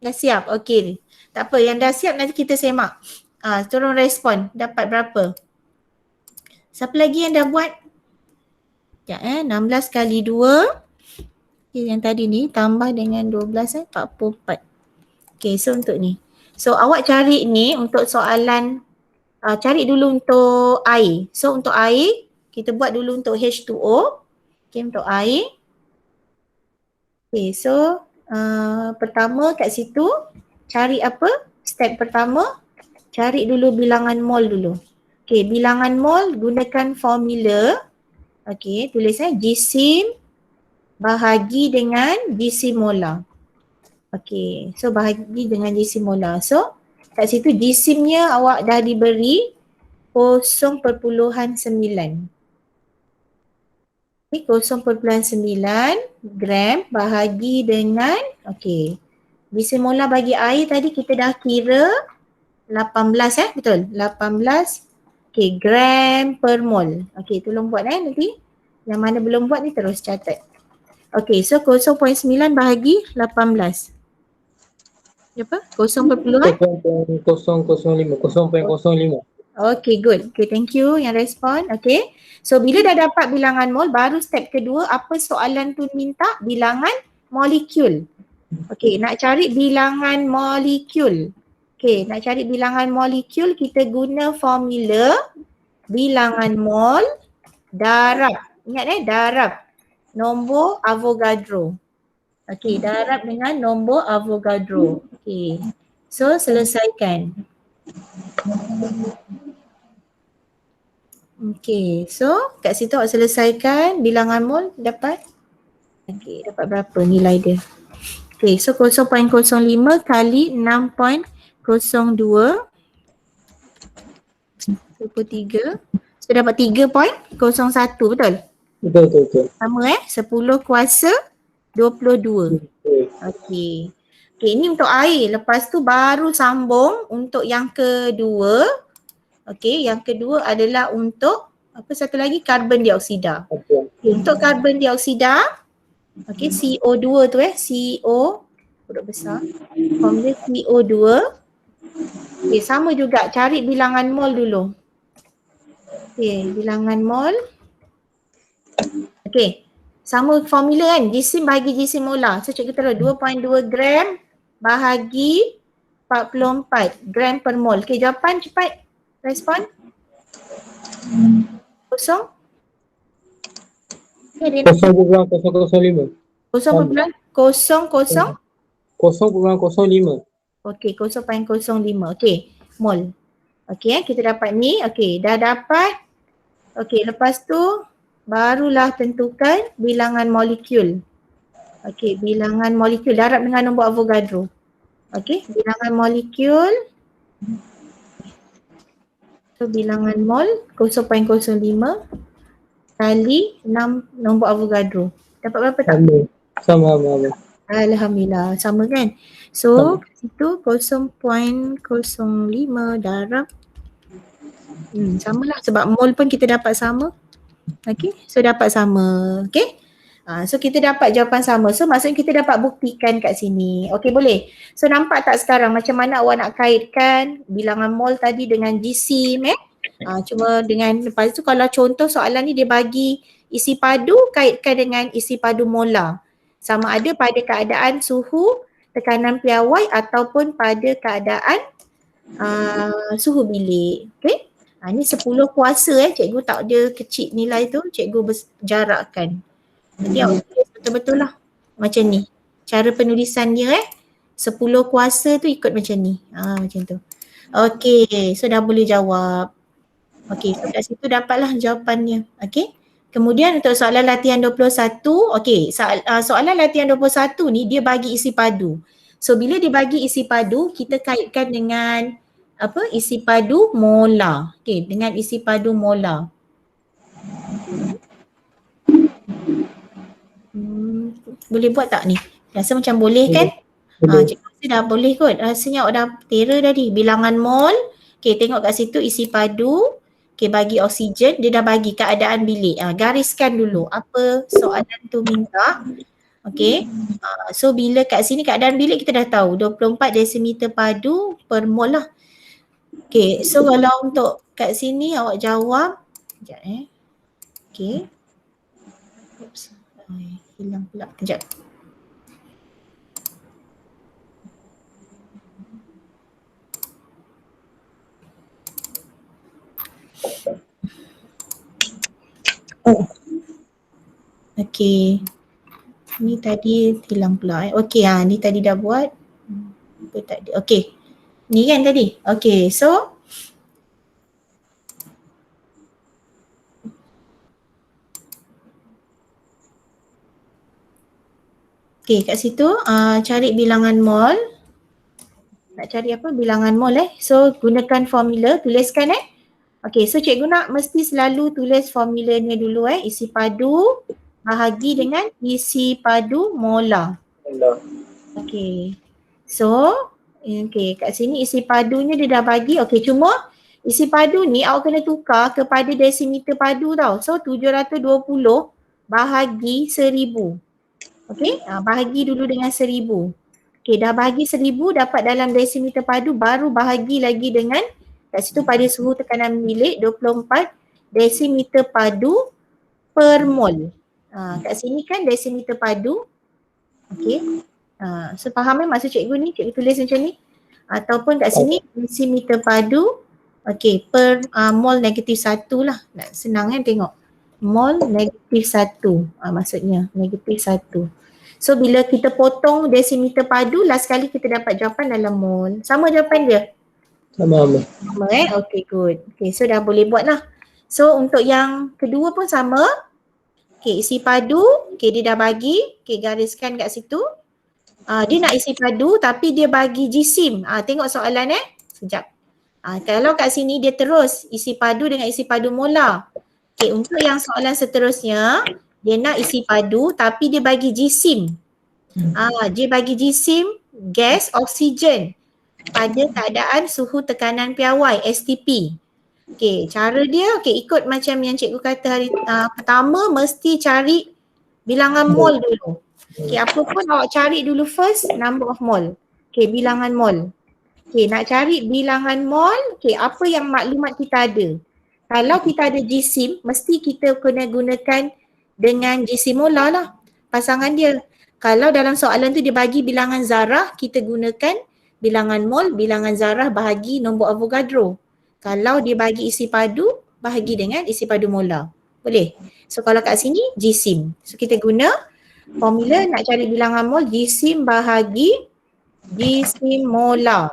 [SPEAKER 1] Dah siap, okay. Tak apa, yang dah siap nanti kita semak. Tolong respon, dapat berapa? Siapa lagi yang dah buat? Sekejap 16 kali 2. Okay, yang tadi ni tambah dengan 12 44. Okay, so untuk ni. So awak cari ni untuk soalan, cari dulu untuk air. So untuk air, kita buat dulu untuk H2O. Okay, untuk air. Okay, so pertama kat situ cari apa? Step pertama, cari dulu bilangan mol dulu. Okay, bilangan mol gunakan formula. Okay, tulis jisim bahagi dengan jisim molar. Okay, so bahagi dengan jisim molar. So kat situ jisimnya awak dah diberi 0.9. Okay, 0.9 gram bahagi dengan, okay, jisim molar bagi air tadi kita dah kira 18 betul? 18 okay, gram per mol. Okay, tolong buat nanti. Yang mana belum buat ni terus catat. Okay, so 0.9 bahagi 18. Apa? 0.05?
[SPEAKER 2] 0.05.
[SPEAKER 1] Okay, good. Okay, thank you yang respon. Okay. So, bila dah dapat bilangan mol, baru step kedua, apa soalan tu minta? Bilangan molekul. Okay, nak cari bilangan molekul. Okay, nak cari bilangan molekul, kita guna formula bilangan mol darab. Ingat darab. Nombor Avogadro. Okay, darab dengan nombor Avogadro. Okay, so selesaikan. Okay, so kat situ awak selesaikan bilangan mol dapat. Okay, dapat berapa nilai dia? Okay, so 0.05 kali 6.02 23. So dapat 3.01, betul?
[SPEAKER 2] Betul.
[SPEAKER 1] Sama 10 kuasa 22. Okay. Okay, ini untuk air. Lepas tu baru sambung untuk yang kedua. Okay, yang kedua adalah untuk apa satu lagi? Karbon dioksida. Okay, untuk karbon dioksida, okay, CO2 tu CO, huruf besar. Formula CO2. Okay, sama juga. Cari bilangan mol dulu. Okay, bilangan mol. Okay, sama formula kan? Jisim bahagi jisim molar. So cikgu taruh 2.2 gram bahagi 44 gram per mol. Okay, jawapan cepat. Respon. Kosong. Okay, dia nak
[SPEAKER 2] 0.005.
[SPEAKER 1] 0.00.
[SPEAKER 2] 0.05.
[SPEAKER 1] Okey, 0.05. Okey, mol. Okey, kita dapat ni. Okey, dah dapat. Okey, lepas tu barulah tentukan bilangan molekul. Okey, bilangan molekul darab dengan nombor Avogadro. Okey, bilangan molekul. So, bilangan mol 0.05 kali 6 nombor Avogadro. Dapat berapa tak?
[SPEAKER 2] Sama.
[SPEAKER 1] Alhamdulillah, sama kan? So, kat situ 0.05 darab samalah sebab mol pun kita dapat sama. Okay, so dapat sama. Okay, so kita dapat jawapan sama. So maksudnya kita dapat buktikan kat sini. Okay, boleh? So nampak tak sekarang macam mana awak nak kaitkan bilangan mol tadi dengan GC cuma dengan lepas tu kalau contoh soalan ni dia bagi isi padu, kaitkan dengan isi padu molar. Sama ada pada keadaan suhu, tekanan piawai ataupun pada keadaan suhu bilik. Okay. Ni 10 kuasa cikgu tak ada kecil nilai tu, cikgu berjarakkan. Nanti awak tulis betul-betul lah macam ni. Cara penulisan dia 10 kuasa tu ikut macam ni. Macam tu. Okay, so dah boleh jawab. Okay, so kat situ dapatlah jawapannya. Okay. Kemudian untuk soalan latihan 21, okay, soalan latihan 21 ni dia bagi isi padu. So bila dia bagi isi padu, kita kaitkan dengan apa? Isi padu molar. Okay, dengan isi padu molar. Boleh buat tak ni? Rasa macam boleh kan? Cikgu rasa dah boleh kot. Rasanya awak dah tera tadi. Bilangan mol. Okay, tengok kat situ isi padu. Okay, bagi oksigen, dia dah bagi keadaan bilik. Gariskan dulu apa soalan tu minta. Okay, so bila kat sini keadaan bilik kita dah tahu 24 desimeter padu per mol lah. Okay, so kalau untuk kat sini awak jawab. Sekejap Okay. Oops. Hilang pula. Sekejap. Okay. Ni tadi hilang pula. Okay, ni tadi dah buat. Apa tadi? Okay. Ni kan tadi? Okay, so okay, kat situ cari bilangan mol. Nak cari apa? Bilangan mol So gunakan formula, tuliskan Okay, so cikgu nak mesti selalu tulis formulanya dulu isi padu bahagi dengan isi padu molar. Okay. So, okay, kat sini isi padunya dia dah bagi. Okay, cuma isi padu ni awak kena tukar kepada desimeter padu tau. So, 720 bahagi 1000. Okay, bahagi dulu dengan 1000. Okay, dah bahagi 1000 dapat dalam desimeter padu, baru bahagi lagi dengan kat situ pada suhu tekanan bilik 24 desimeter padu per mol. Kat sini kan desimeter padu. Okay. So faham maksud cikgu ni? Cikgu tulis macam ni. Ataupun kat sini desimeter padu. Okay, per mol -1 lah. Nak senang kan tengok. Mol -1. Maksudnya -1. So bila kita potong desimeter padu, last kali kita dapat jawapan dalam mol. Sama jawapan dia?
[SPEAKER 2] Sama.
[SPEAKER 1] Okay, good. Okay, so dah boleh buat lah. So untuk yang kedua pun sama. Okay, isi padu. Okay, dia dah bagi. Okay, gariskan kat situ. Dia nak isi padu tapi dia bagi jisim. Tengok soalan Sekejap. Kalau kat sini dia terus isi padu dengan isi padu molar. Okay, untuk yang soalan seterusnya, dia nak isi padu tapi dia bagi jisim. Dia bagi jisim gas oksigen pada keadaan suhu tekanan piawai STP. Okay, cara dia ikut macam yang cikgu kata hari pertama mesti cari bilangan mol dulu. Okay, apa pun awak cari dulu first number of mol. Okay, bilangan mol. Okay, nak cari bilangan mol, okay, apa yang maklumat kita ada. Kalau kita ada jisim, mesti kita kena gunakan dengan jisim molar lah pasangan dia. Kalau dalam soalan tu dia bagi bilangan zarah, kita gunakan bilangan mol, bilangan zarah bahagi nombor Avogadro. Kalau dia bagi isi padu, bahagi dengan isi padu molar. Boleh? So kalau kat sini GSIM. So kita guna formula nak cari bilangan mol, GSIM bahagi GSIM molar.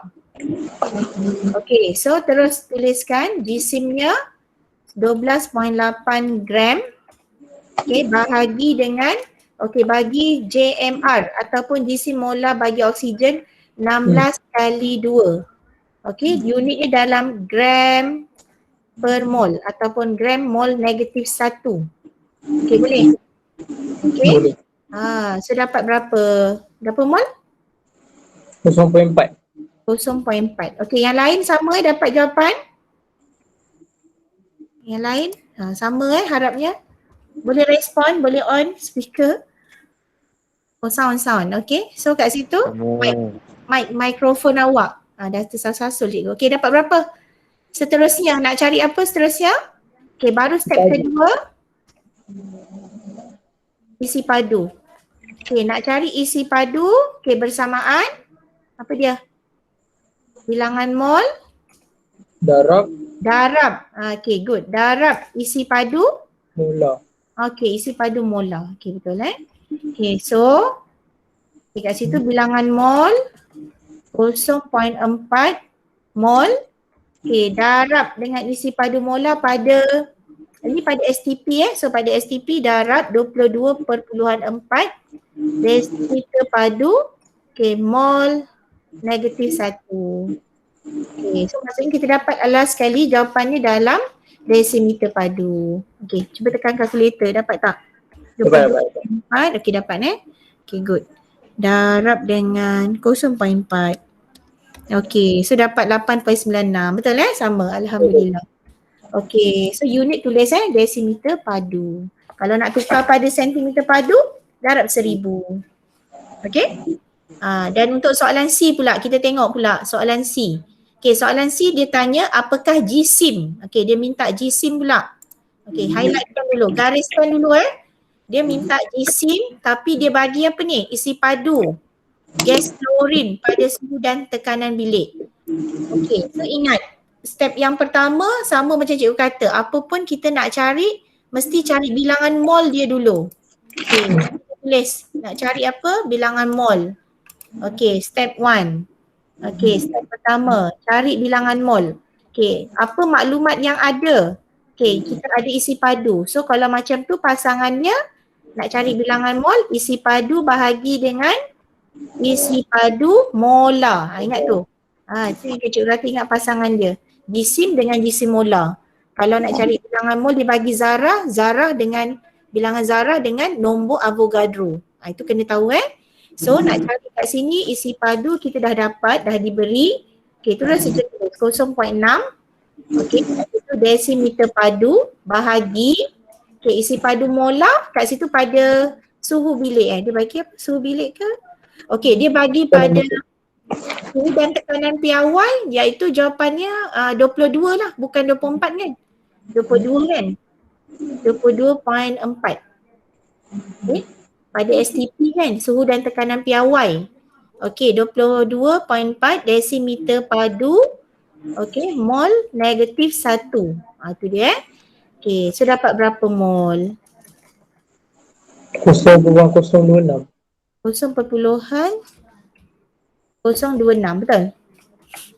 [SPEAKER 1] Okay, so terus tuliskan GSIM-nya 12.8 gram. Okay, bahagi dengan, okay, bagi JMR ataupun GSIM molar bagi oksigen 16 kali 2. Okay, unitnya dalam gram per mol ataupun gram mol negatif 1. Okay, boleh? Okay.
[SPEAKER 2] Boleh.
[SPEAKER 1] So dapat berapa? Berapa mol?
[SPEAKER 2] 0.4.
[SPEAKER 1] 0.4. Okay, yang lain sama dapat jawapan? Yang lain? Sama harapnya. Boleh respon, boleh on speaker. Oh, sound. Okay, so kat situ mikrofon awak. Dah tersasul cikgu. Okay, dapat berapa? Seterusnya, nak cari apa seterusnya? Okay, baru step kedua. Isi padu. Okay, nak cari isi padu. Okay, bersamaan. Apa dia? Bilangan mol.
[SPEAKER 2] Darab.
[SPEAKER 1] Okay, good. Darab isi padu.
[SPEAKER 2] Molar.
[SPEAKER 1] Okay, isi padu molar. Okay, betul Okay, so kat situ bilangan mol 0.4 mol. Okay, darab dengan isi padu molar pada, ini pada STP so pada STP darab 22.4 desiliter padu, okay, mol negatif 1. Okay, so maksudnya kita dapat alas sekali jawapannya dalam desimeter padu. Okay, cuba tekan kalkulator, dapat tak?
[SPEAKER 2] Dapat.
[SPEAKER 1] Okay, dapat Okay, good. Darab dengan 0.4. Okay, so dapat 8.96. Betul Sama, alhamdulillah. Okay, so unit tulis desimeter padu. Kalau nak tukar pada sentimeter padu, darab 1000. Okay. Dan untuk soalan C pula, kita tengok pula soalan C. Okay, soalan C dia tanya apakah GSIM. Okay, dia minta GSIM pula. Okay, highlightkan dulu, gariskan dulu Dia minta GSIM tapi dia bagi apa ni? Isi padu gas klorin pada suhu dan tekanan bilik. Okay, so ingat step yang pertama sama macam cikgu kata, apa pun kita nak cari mesti cari bilangan mol dia dulu. Okay, tulis nak cari apa? Bilangan mol. Okay, step 1. Okay, step pertama cari bilangan mol. Okay, apa maklumat yang ada? Okay, kita ada isi padu. So kalau macam tu pasangannya nak cari bilangan mol, isi padu bahagi dengan isi padu molar. Ingat tu. Itu yang cikgu rasa ingat pasangan dia. GSIM dengan GSIM molar. Kalau nak cari bilangan mol dia bagi zarah dengan bilangan zarah dengan nombor Avogadro. Itu kena tahu So nak cari kat sini isi padu kita dah dapat, dah diberi. Okay, itulah kita tulis 0.6. Okay, itu desimeter padu bahagi isi padu molar kat situ pada suhu bilik Dia bagi apa? Suhu bilik ke? Okey, dia bagi pada suhu dan tekanan piawai, iaitu jawapannya 22 lah, bukan 24 kan? 22 kan? 22.4. Okay, pada STP kan, suhu dan tekanan piawai. Okey, 22.4 desimeter padu. Okey, mol negatif 1. Itu dia Okey, so dapat berapa mol?
[SPEAKER 2] 0.026.
[SPEAKER 1] 0.026, betul?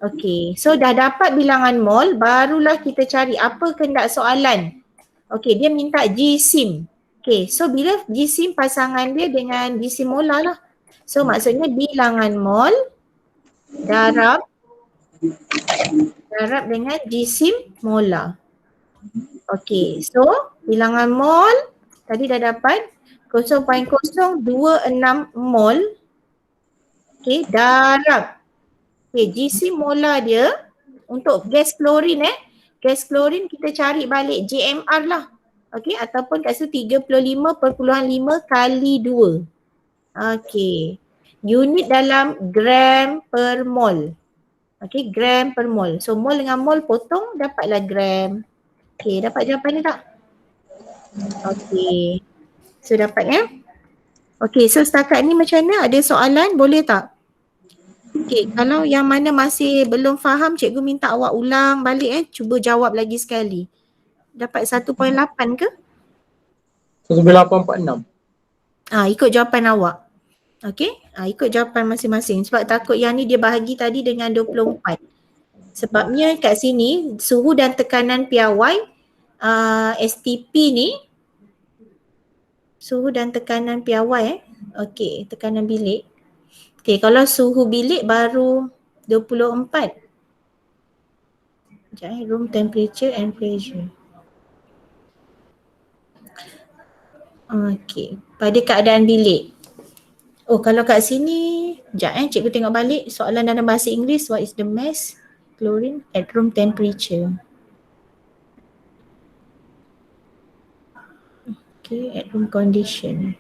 [SPEAKER 1] Okey, so dah dapat bilangan mol, barulah kita cari apa kehendak soalan. Okey, dia minta GSIM. Okey, so bila GSIM pasangan dia dengan GSIM molar lah. So maksudnya bilangan mol darab dengan GSIM molar. Okey, so bilangan mol tadi dah dapat 0.026 mol. Okey, darab. Okey, GSIM molar dia untuk gas klorin gas klorin kita cari balik JMR lah. Okey, ataupun kat situ 35.5 kali 2. Okey. Unit dalam gram per mol. Okey, gram per mol. So mol dengan mol potong dapatlah gram. Okey, dapat jawapan ni tak? Okey. So dapat Okey, so setakat ni macam mana? Ada soalan? Boleh tak? Okay, kalau yang mana masih belum faham, cikgu minta awak ulang balik cuba jawab lagi sekali. Dapat 1.8 ke?
[SPEAKER 2] 1846.
[SPEAKER 1] Ikut jawapan awak. Okay, ikut jawapan masing-masing. Sebab takut yang ni dia bahagi tadi dengan 24. Sebabnya kat sini suhu dan tekanan piawai STP ni, suhu dan tekanan piawai okey, tekanan bilik. Okey, kalau suhu bilik baru 24. Sekejap room temperature and pressure. Okey, pada keadaan bilik. Oh, kalau kat sini, sekejap cikgu tengok balik soalan dalam bahasa Inggeris. What is the mass chlorine at room temperature? Okay, at room condition.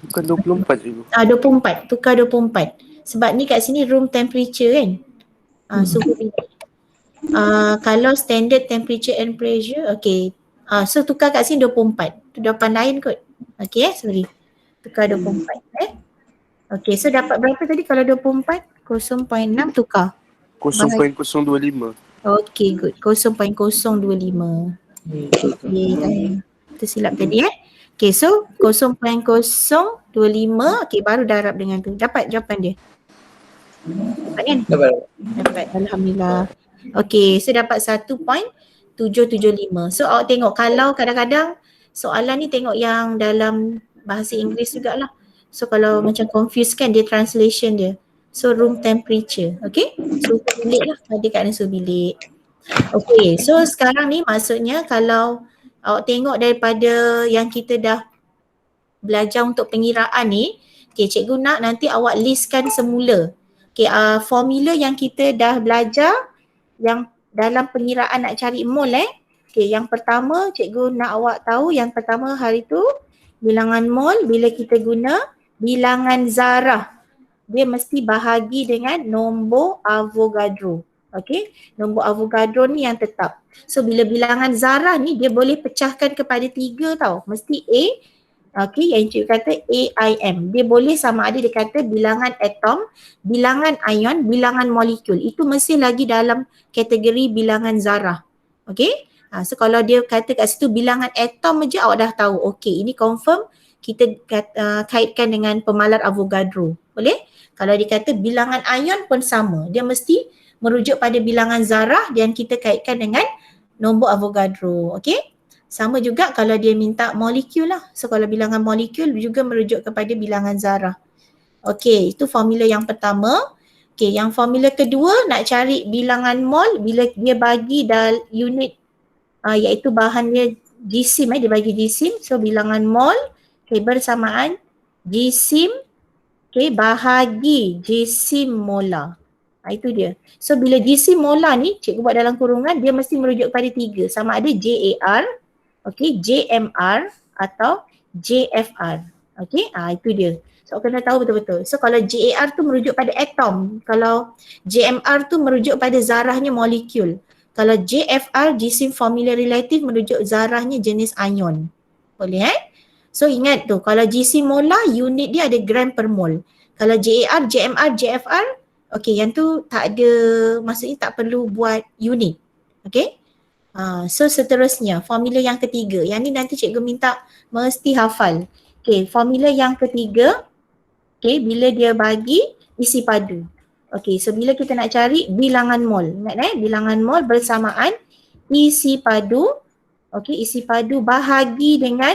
[SPEAKER 3] Bukan 24 je.
[SPEAKER 1] 24, tukar 24. Sebab ni kat sini room temperature kan. Suhu bilik. Kalau standard temperature and pressure, okay. So tukar kat sini 24. Tu jawapan lain kot. Okay sorry. Tukar 24 Okay, so dapat berapa tadi kalau 24? 0.6 tukar.
[SPEAKER 3] 0.025.
[SPEAKER 1] Okay, good. 0.025. Okay, tersilap tadi Okay, so 0.025. Okay, baru darab dengan tu. Dapat jawapan dia. Dapat kan? Dapat. Alhamdulillah. Okay, so dapat 1.775. So awak tengok kalau kadang-kadang soalan ni tengok yang dalam bahasa Inggeris jugalah. So kalau macam confused kan dia translation dia. So room temperature, okay? Suhu bilik lah, pada keadaan suhu bilik. Okay, so sekarang ni maksudnya kalau awak tengok daripada yang kita dah belajar untuk pengiraan ni, okay, cikgu nak nanti awak listkan semula. Okay, formula yang kita dah belajar yang dalam pengiraan nak cari mol Okay, yang pertama cikgu nak awak tahu yang pertama hari tu bilangan mol bila kita guna bilangan zarah. Dia mesti bahagi dengan nombor Avogadro. Okay, nombor Avogadro ni yang tetap. So bila bilangan zarah ni dia boleh pecahkan kepada 3 tau. Mesti A. Okay, yang cikgu kata AIM. Dia boleh sama ada dia kata bilangan atom, bilangan ion, bilangan molekul. Itu mesti lagi dalam kategori bilangan zarah. Okay, so kalau dia kata kat situ bilangan atom je awak dah tahu. Okay, ini confirm kita kaitkan dengan pemalar Avogadro. Boleh? Kalau dia kata bilangan ion pun sama. Dia mesti merujuk pada bilangan zarah dan kita kaitkan dengan nombor Avogadro. Okay? Sama juga kalau dia minta molekul lah. So kalau bilangan molekul juga merujuk kepada bilangan zarah. Okay, itu formula yang pertama. Okay, yang formula kedua nak cari bilangan mol bila dia bagi unit iaitu bahannya jisim dia bagi jisim. So bilangan mol bersamaan jisim bahagi jisim molar. Itu dia. So bila jisim molar ni cikgu buat dalam kurungan dia mesti merujuk pada 3. Sama ada JAR, JMR atau JFR. Itu dia. So kena tahu betul-betul. So kalau JAR tu merujuk pada atom. Kalau JMR tu merujuk pada zarahnya molekul. Kalau JFR jisim formula relatif merujuk zarahnya jenis ion. Boleh So ingat tu, kalau jisim molar unit dia ada gram per mol. Kalau JAR, JMR, JFR, yang tu tak ada, maksudnya tak perlu buat unit. So seterusnya, formula yang ketiga. Yang ni nanti cikgu minta mesti hafal. Formula yang ketiga, bila dia bagi isi padu. So bila kita nak cari bilangan mol. Ingat bilangan mol bersamaan isi padu. Isi padu bahagi dengan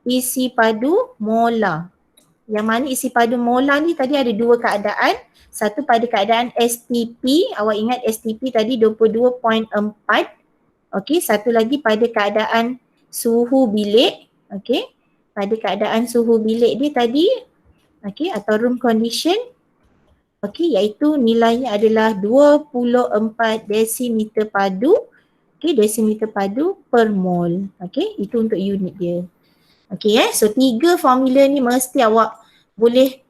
[SPEAKER 1] isi padu molar. Yang mana isi padu molar ni tadi ada 2 keadaan. Satu pada keadaan STP. Awak ingat STP tadi 22.4. Satu lagi pada keadaan suhu bilik. Pada keadaan suhu bilik dia tadi. Atau room condition. Iaitu nilainya adalah 24 desimeter padu. Desimeter padu per mol. Itu untuk unit dia. So 3 formula ni mesti awak boleh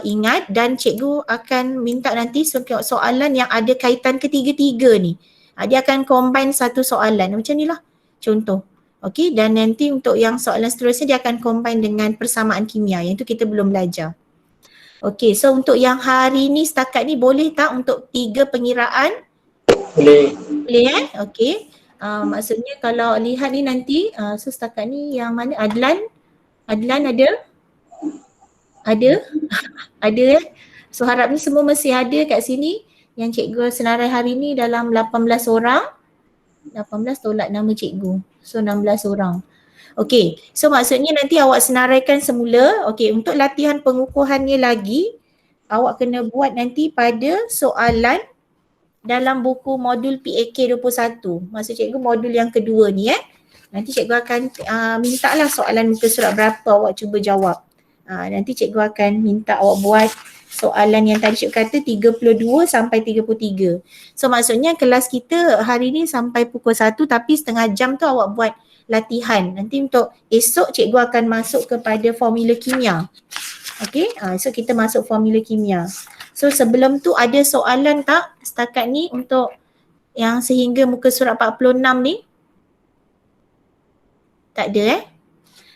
[SPEAKER 1] ingat dan cikgu akan minta nanti soalan yang ada kaitan ketiga-tiga ni. Dia akan combine satu soalan macam ni lah. Contoh, Okey, dan nanti untuk yang soalan seterusnya dia akan combine dengan persamaan kimia. Yang tu kita belum belajar. Okey, so untuk yang hari ni setakat ni boleh tak untuk 3 pengiraan?
[SPEAKER 2] Boleh.
[SPEAKER 1] Boleh okey. Maksudnya kalau lihat ni nanti, so setakat ni yang mana Adlan? Adlan ada? Ada? Ada So harap ni semua mesti ada kat sini. Yang cikgu senarai hari ni dalam 18 orang. 18 tolak nama cikgu. So 16 orang. Okey, so maksudnya nanti awak senaraikan semula. Okey, untuk latihan pengukuhannya lagi, awak kena buat nanti pada soalan dalam buku modul PAK 21. Maksud cikgu modul yang kedua ni Nanti cikgu akan minta lah soalan muka surat berapa awak cuba jawab. Nanti cikgu akan minta awak buat soalan yang tadi cikgu kata 32 sampai 33. So maksudnya kelas kita hari ni sampai pukul 1 tapi setengah jam tu awak buat latihan. Nanti untuk esok cikgu akan masuk kepada formula kimia. Okey, so kita masuk formula kimia. So sebelum tu ada soalan tak setakat ni untuk yang sehingga muka surat 46 ni? Tak ada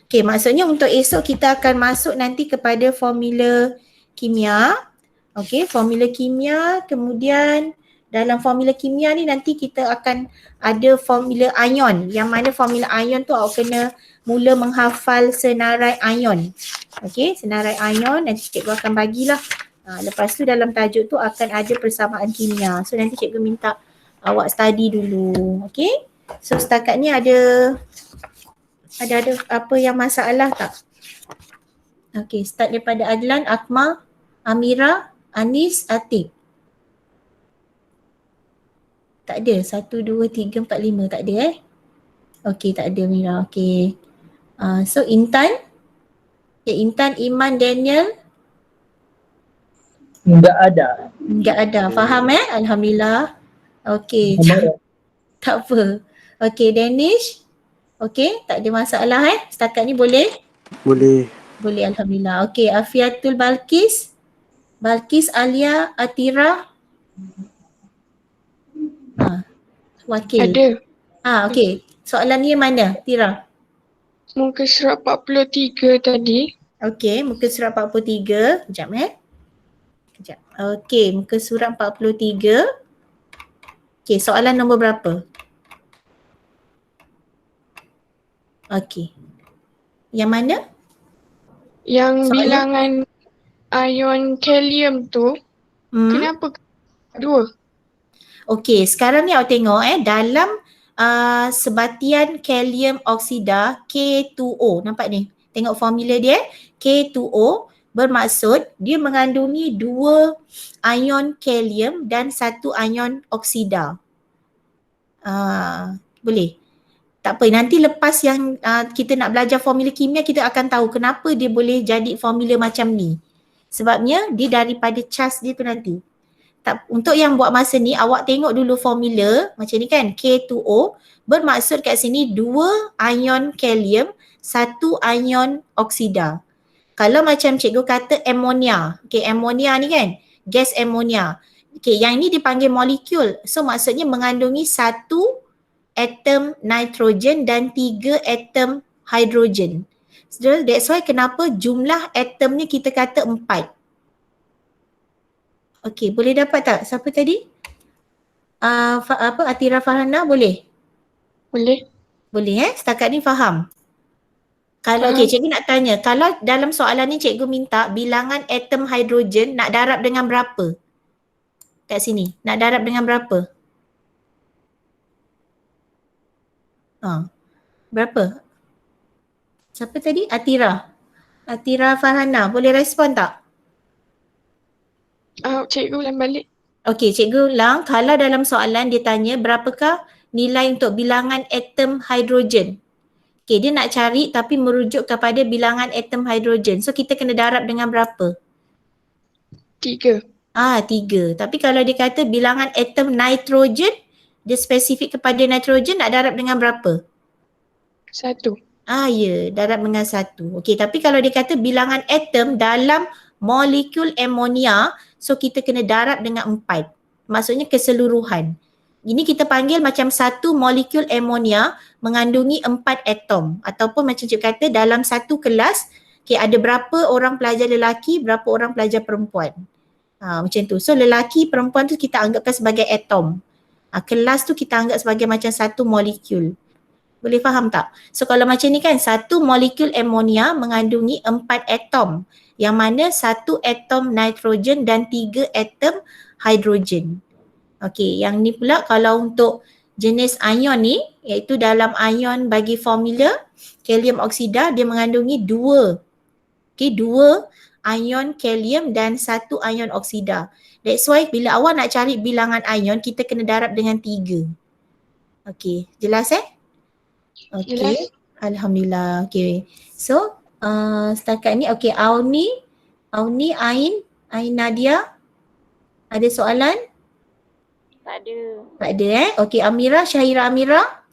[SPEAKER 1] Okey, maksudnya untuk esok kita akan masuk nanti kepada formula kimia. Okey, formula kimia, kemudian dalam formula kimia ni nanti kita akan ada formula ion. Yang mana formula ion tu awak kena mula menghafal senarai ion. Okey, senarai ion nanti cikgu akan bagilah. Lepas tu dalam tajuk tu akan ada persamaan kimia. So nanti cikgu minta awak study dulu. Okey, so setakat ni ada apa yang masalah tak? Okey, start daripada Adlan, Akmal, Amira, Anis, Atik. Tak ada. 1, 2, 3, 4, 5. Tak ada Okey, tak ada Amira. Okey. So Intan. Okay, Intan, Iman, Daniel.
[SPEAKER 2] Enggak ada.
[SPEAKER 1] Enggak ada. Faham Alhamdulillah. Okey. Tak apa. Okey, Danish. Okey, tak ada masalah Setakat ni boleh?
[SPEAKER 3] Boleh.
[SPEAKER 1] Boleh, Alhamdulillah. Okey, Afiatul Balkis. Balkis, Alia, Atira. Wakil.
[SPEAKER 6] Ada.
[SPEAKER 1] Okey. Soalan ni yang mana, Tira?
[SPEAKER 6] Muka surat 43 tadi.
[SPEAKER 1] Okey, muka surat 43. Kejap Kejap. Okey, muka surat 43. Okey, soalan nombor berapa? Okey. Yang mana?
[SPEAKER 6] Yang
[SPEAKER 1] Soalan?
[SPEAKER 6] bilangan ion kalium tu, kenapa 2?
[SPEAKER 1] Okey, sekarang ni awak tengok dalam sebatian kalium oksida K2O. Nampak ni? Tengok formula dia K2O bermaksud dia mengandungi 2 ion kalium dan 1 ion oksida. Boleh? Tak apa, nanti lepas yang kita nak belajar formula kimia kita akan tahu kenapa dia boleh jadi formula macam ni. Sebabnya dia daripada charge dia tu nanti. Untuk yang buat masa ni awak tengok dulu formula macam ni kan, K2O bermaksud kat sini 2 ion kalium, 1 ion oksida. Kalau macam cikgu kata amonia, amonia ni kan, gas amonia. Yang ni dipanggil molekul. So maksudnya mengandungi 1 atom nitrogen dan 3 atom hidrogen. So that's why kenapa jumlah atomnya kita kata 4. Okey, boleh dapat tak? Siapa tadi? Atira Farhana boleh?
[SPEAKER 6] Boleh.
[SPEAKER 1] Boleh setakat ni faham? Kalau cikgu nak tanya, kalau dalam soalan ni cikgu minta bilangan atom hidrogen nak darab dengan berapa? Kat sini, nak darab dengan berapa? Berapa? Siapa tadi? Atira. Atira Farhana, boleh respon tak?
[SPEAKER 6] Cikgu ulang balik.
[SPEAKER 1] Okey, cikgu ulang. Kalau dalam soalan dia tanya berapakah nilai untuk bilangan atom hidrogen? Okey, dia nak cari tapi merujuk kepada bilangan atom hidrogen. So kita kena darab dengan berapa?
[SPEAKER 6] 3.
[SPEAKER 1] 3. Tapi kalau dia kata bilangan atom nitrogen, dia spesifik kepada nitrogen, nak darab dengan berapa?
[SPEAKER 6] 1.
[SPEAKER 1] Ya, darab dengan 1. Okey, tapi kalau dia kata bilangan atom dalam molekul amonia, so kita kena darab dengan 4. Maksudnya keseluruhan. ini kita panggil macam satu molekul amonia mengandungi 4 atom, ataupun macam cikgu kata dalam satu kelas ada berapa orang pelajar lelaki, berapa orang pelajar perempuan. Macam tu. So lelaki perempuan tu kita anggapkan sebagai atom. Kelas tu kita anggap sebagai macam satu molekul. Boleh faham tak? So kalau macam ni kan, satu molekul amonia mengandungi 4 atom, yang mana satu atom nitrogen dan 3 atom hidrogen. Okey, yang ni pula kalau untuk jenis ion ni, iaitu dalam ion bagi formula kalium oksida, dia mengandungi 2 ion kalium dan 1 ion oksida. That's why bila awak nak cari bilangan ion, kita kena darab dengan 3. Okey, jelas Okey,
[SPEAKER 6] Jelas.
[SPEAKER 1] Alhamdulillah. Okey. So, setakat ni okey, Auni, Ain Nadia, ada soalan?
[SPEAKER 4] Tak ada.
[SPEAKER 1] Tak ada Okey, Amira, Syahira Amira?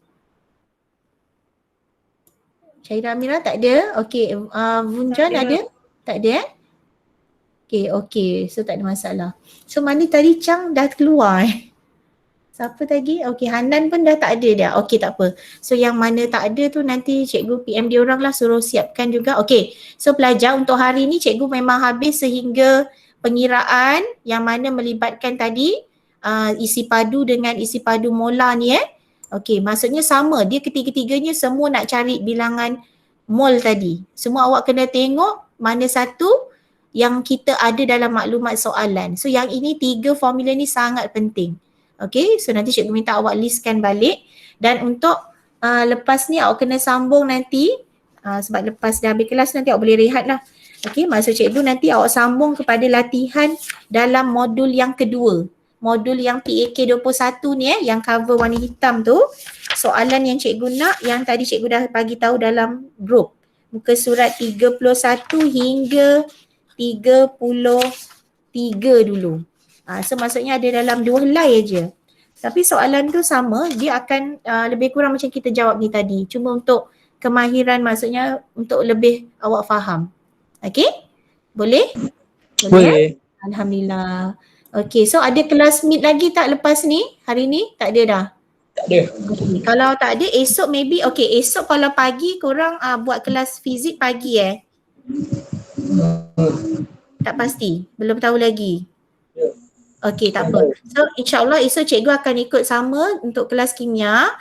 [SPEAKER 1] Syahira Amira tak ada? Okey, Vunjan ada? Tak ada Okey. So tak ada masalah. So mana tadi Chang dah keluar Siapa tadi? Okey, Hanan pun dah tak ada dah. Okey, tak apa. So yang mana tak ada tu nanti cikgu PM dia orang lah, suruh siapkan juga. Okey, so pelajar untuk hari ni cikgu memang habis sehingga pengiraan yang mana melibatkan tadi isi padu dengan isi padu molar ni Okey, maksudnya sama. Dia ketiga-tiganya semua nak cari bilangan mol tadi. Semua awak kena tengok mana satu yang kita ada dalam maklumat soalan. So yang ini 3 formula ni sangat penting. Okay, so nanti cikgu minta awak listkan balik, dan untuk lepas ni awak kena sambung nanti sebab lepas dah habis kelas nanti awak boleh rehat lah. Okay, maksud cikgu nanti awak sambung kepada latihan dalam modul yang kedua. Modul yang PAK 21 ni yang cover warna hitam tu. Soalan yang cikgu nak, yang tadi cikgu dah bagi tahu dalam group. Muka surat 31 hingga 33 dulu. So maksudnya ada dalam 2 helai aja. Tapi soalan tu sama, dia akan lebih kurang macam kita jawab ni tadi. Cuma untuk kemahiran, maksudnya untuk lebih awak faham. Okay? Boleh?
[SPEAKER 2] Boleh.
[SPEAKER 1] Alhamdulillah. Okay, so ada kelas meet lagi tak lepas ni? Hari ni? Tak ada dah?
[SPEAKER 2] Tak ada.
[SPEAKER 1] Okay. Kalau tak ada, esok maybe. Okay, esok kalau pagi korang buat kelas fizik pagi Tak pasti? Belum tahu lagi? Okey, tak apa. So insyaAllah esok cikgu akan ikut sama untuk kelas kimia.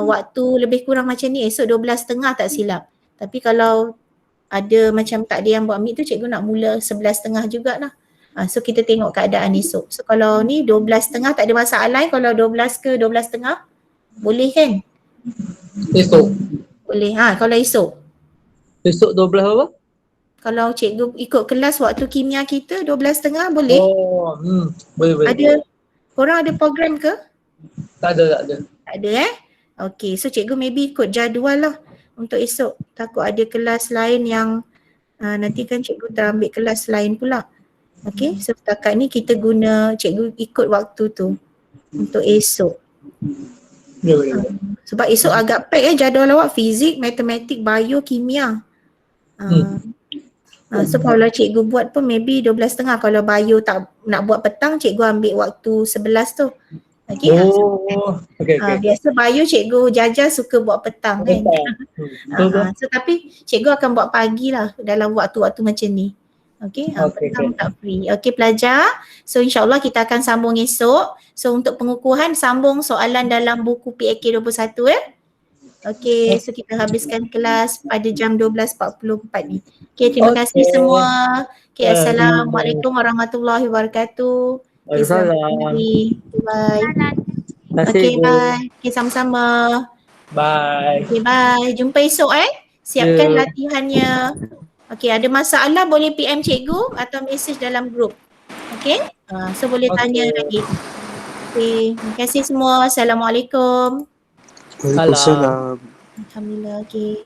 [SPEAKER 1] Waktu lebih kurang macam ni, esok 12.30 tak silap. Tapi kalau ada macam tak ada yang buat meet tu, cikgu nak mula 11.30 jugalah. So kita tengok keadaan esok. So kalau ni 12.30 tak ada masalah. Kalau 12 ke 12.30 boleh kan?
[SPEAKER 2] Esok.
[SPEAKER 1] Boleh. Kalau esok.
[SPEAKER 2] Esok 12 apa?
[SPEAKER 1] Kalau cikgu ikut kelas waktu kimia kita 12.30 boleh?
[SPEAKER 2] Oh, boleh.
[SPEAKER 1] Ada, korang ada program ke?
[SPEAKER 2] Tak ada.
[SPEAKER 1] Tak ada Okay, so cikgu maybe ikut jadual lah untuk esok. Takut ada kelas lain yang nanti kan cikgu terambil kelas lain pula. Okay, so setakat ni kita guna cikgu ikut waktu tu untuk esok.
[SPEAKER 2] Boleh.
[SPEAKER 1] Sebab esok agak pack jadual awak, fizik, matematik, bio, kimia. So kalau cikgu buat pun maybe 12.30. Kalau bio tak nak buat petang, cikgu ambil waktu 11 tu. Okay,
[SPEAKER 2] Okay.
[SPEAKER 1] biasa bio cikgu Jaja suka buat petang kan. So tapi cikgu akan buat pagi lah dalam waktu-waktu macam ni. Okay, petang tak free. Okay pelajar, so insyaAllah kita akan sambung esok. So untuk pengukuhan, sambung soalan dalam buku PAK 21 Okay, so kita habiskan kelas pada jam 12.44 ni. Okay, terima kasih semua. Okay, Assalamualaikum warahmatullahi wabarakatuh.
[SPEAKER 2] Waalaikumsalam.
[SPEAKER 1] Bye.
[SPEAKER 2] Terima kasih.
[SPEAKER 1] Okay, bye. Okay, sama-sama.
[SPEAKER 2] Bye.
[SPEAKER 1] Okay, bye. Jumpa esok Siapkan latihannya. Okay, ada masalah boleh PM cikgu atau message dalam group. Okay, so boleh tanya lagi. Okay, terima kasih semua. Assalamualaikum.
[SPEAKER 3] Waalaikumsalam.
[SPEAKER 1] Alhamdulillah, okay.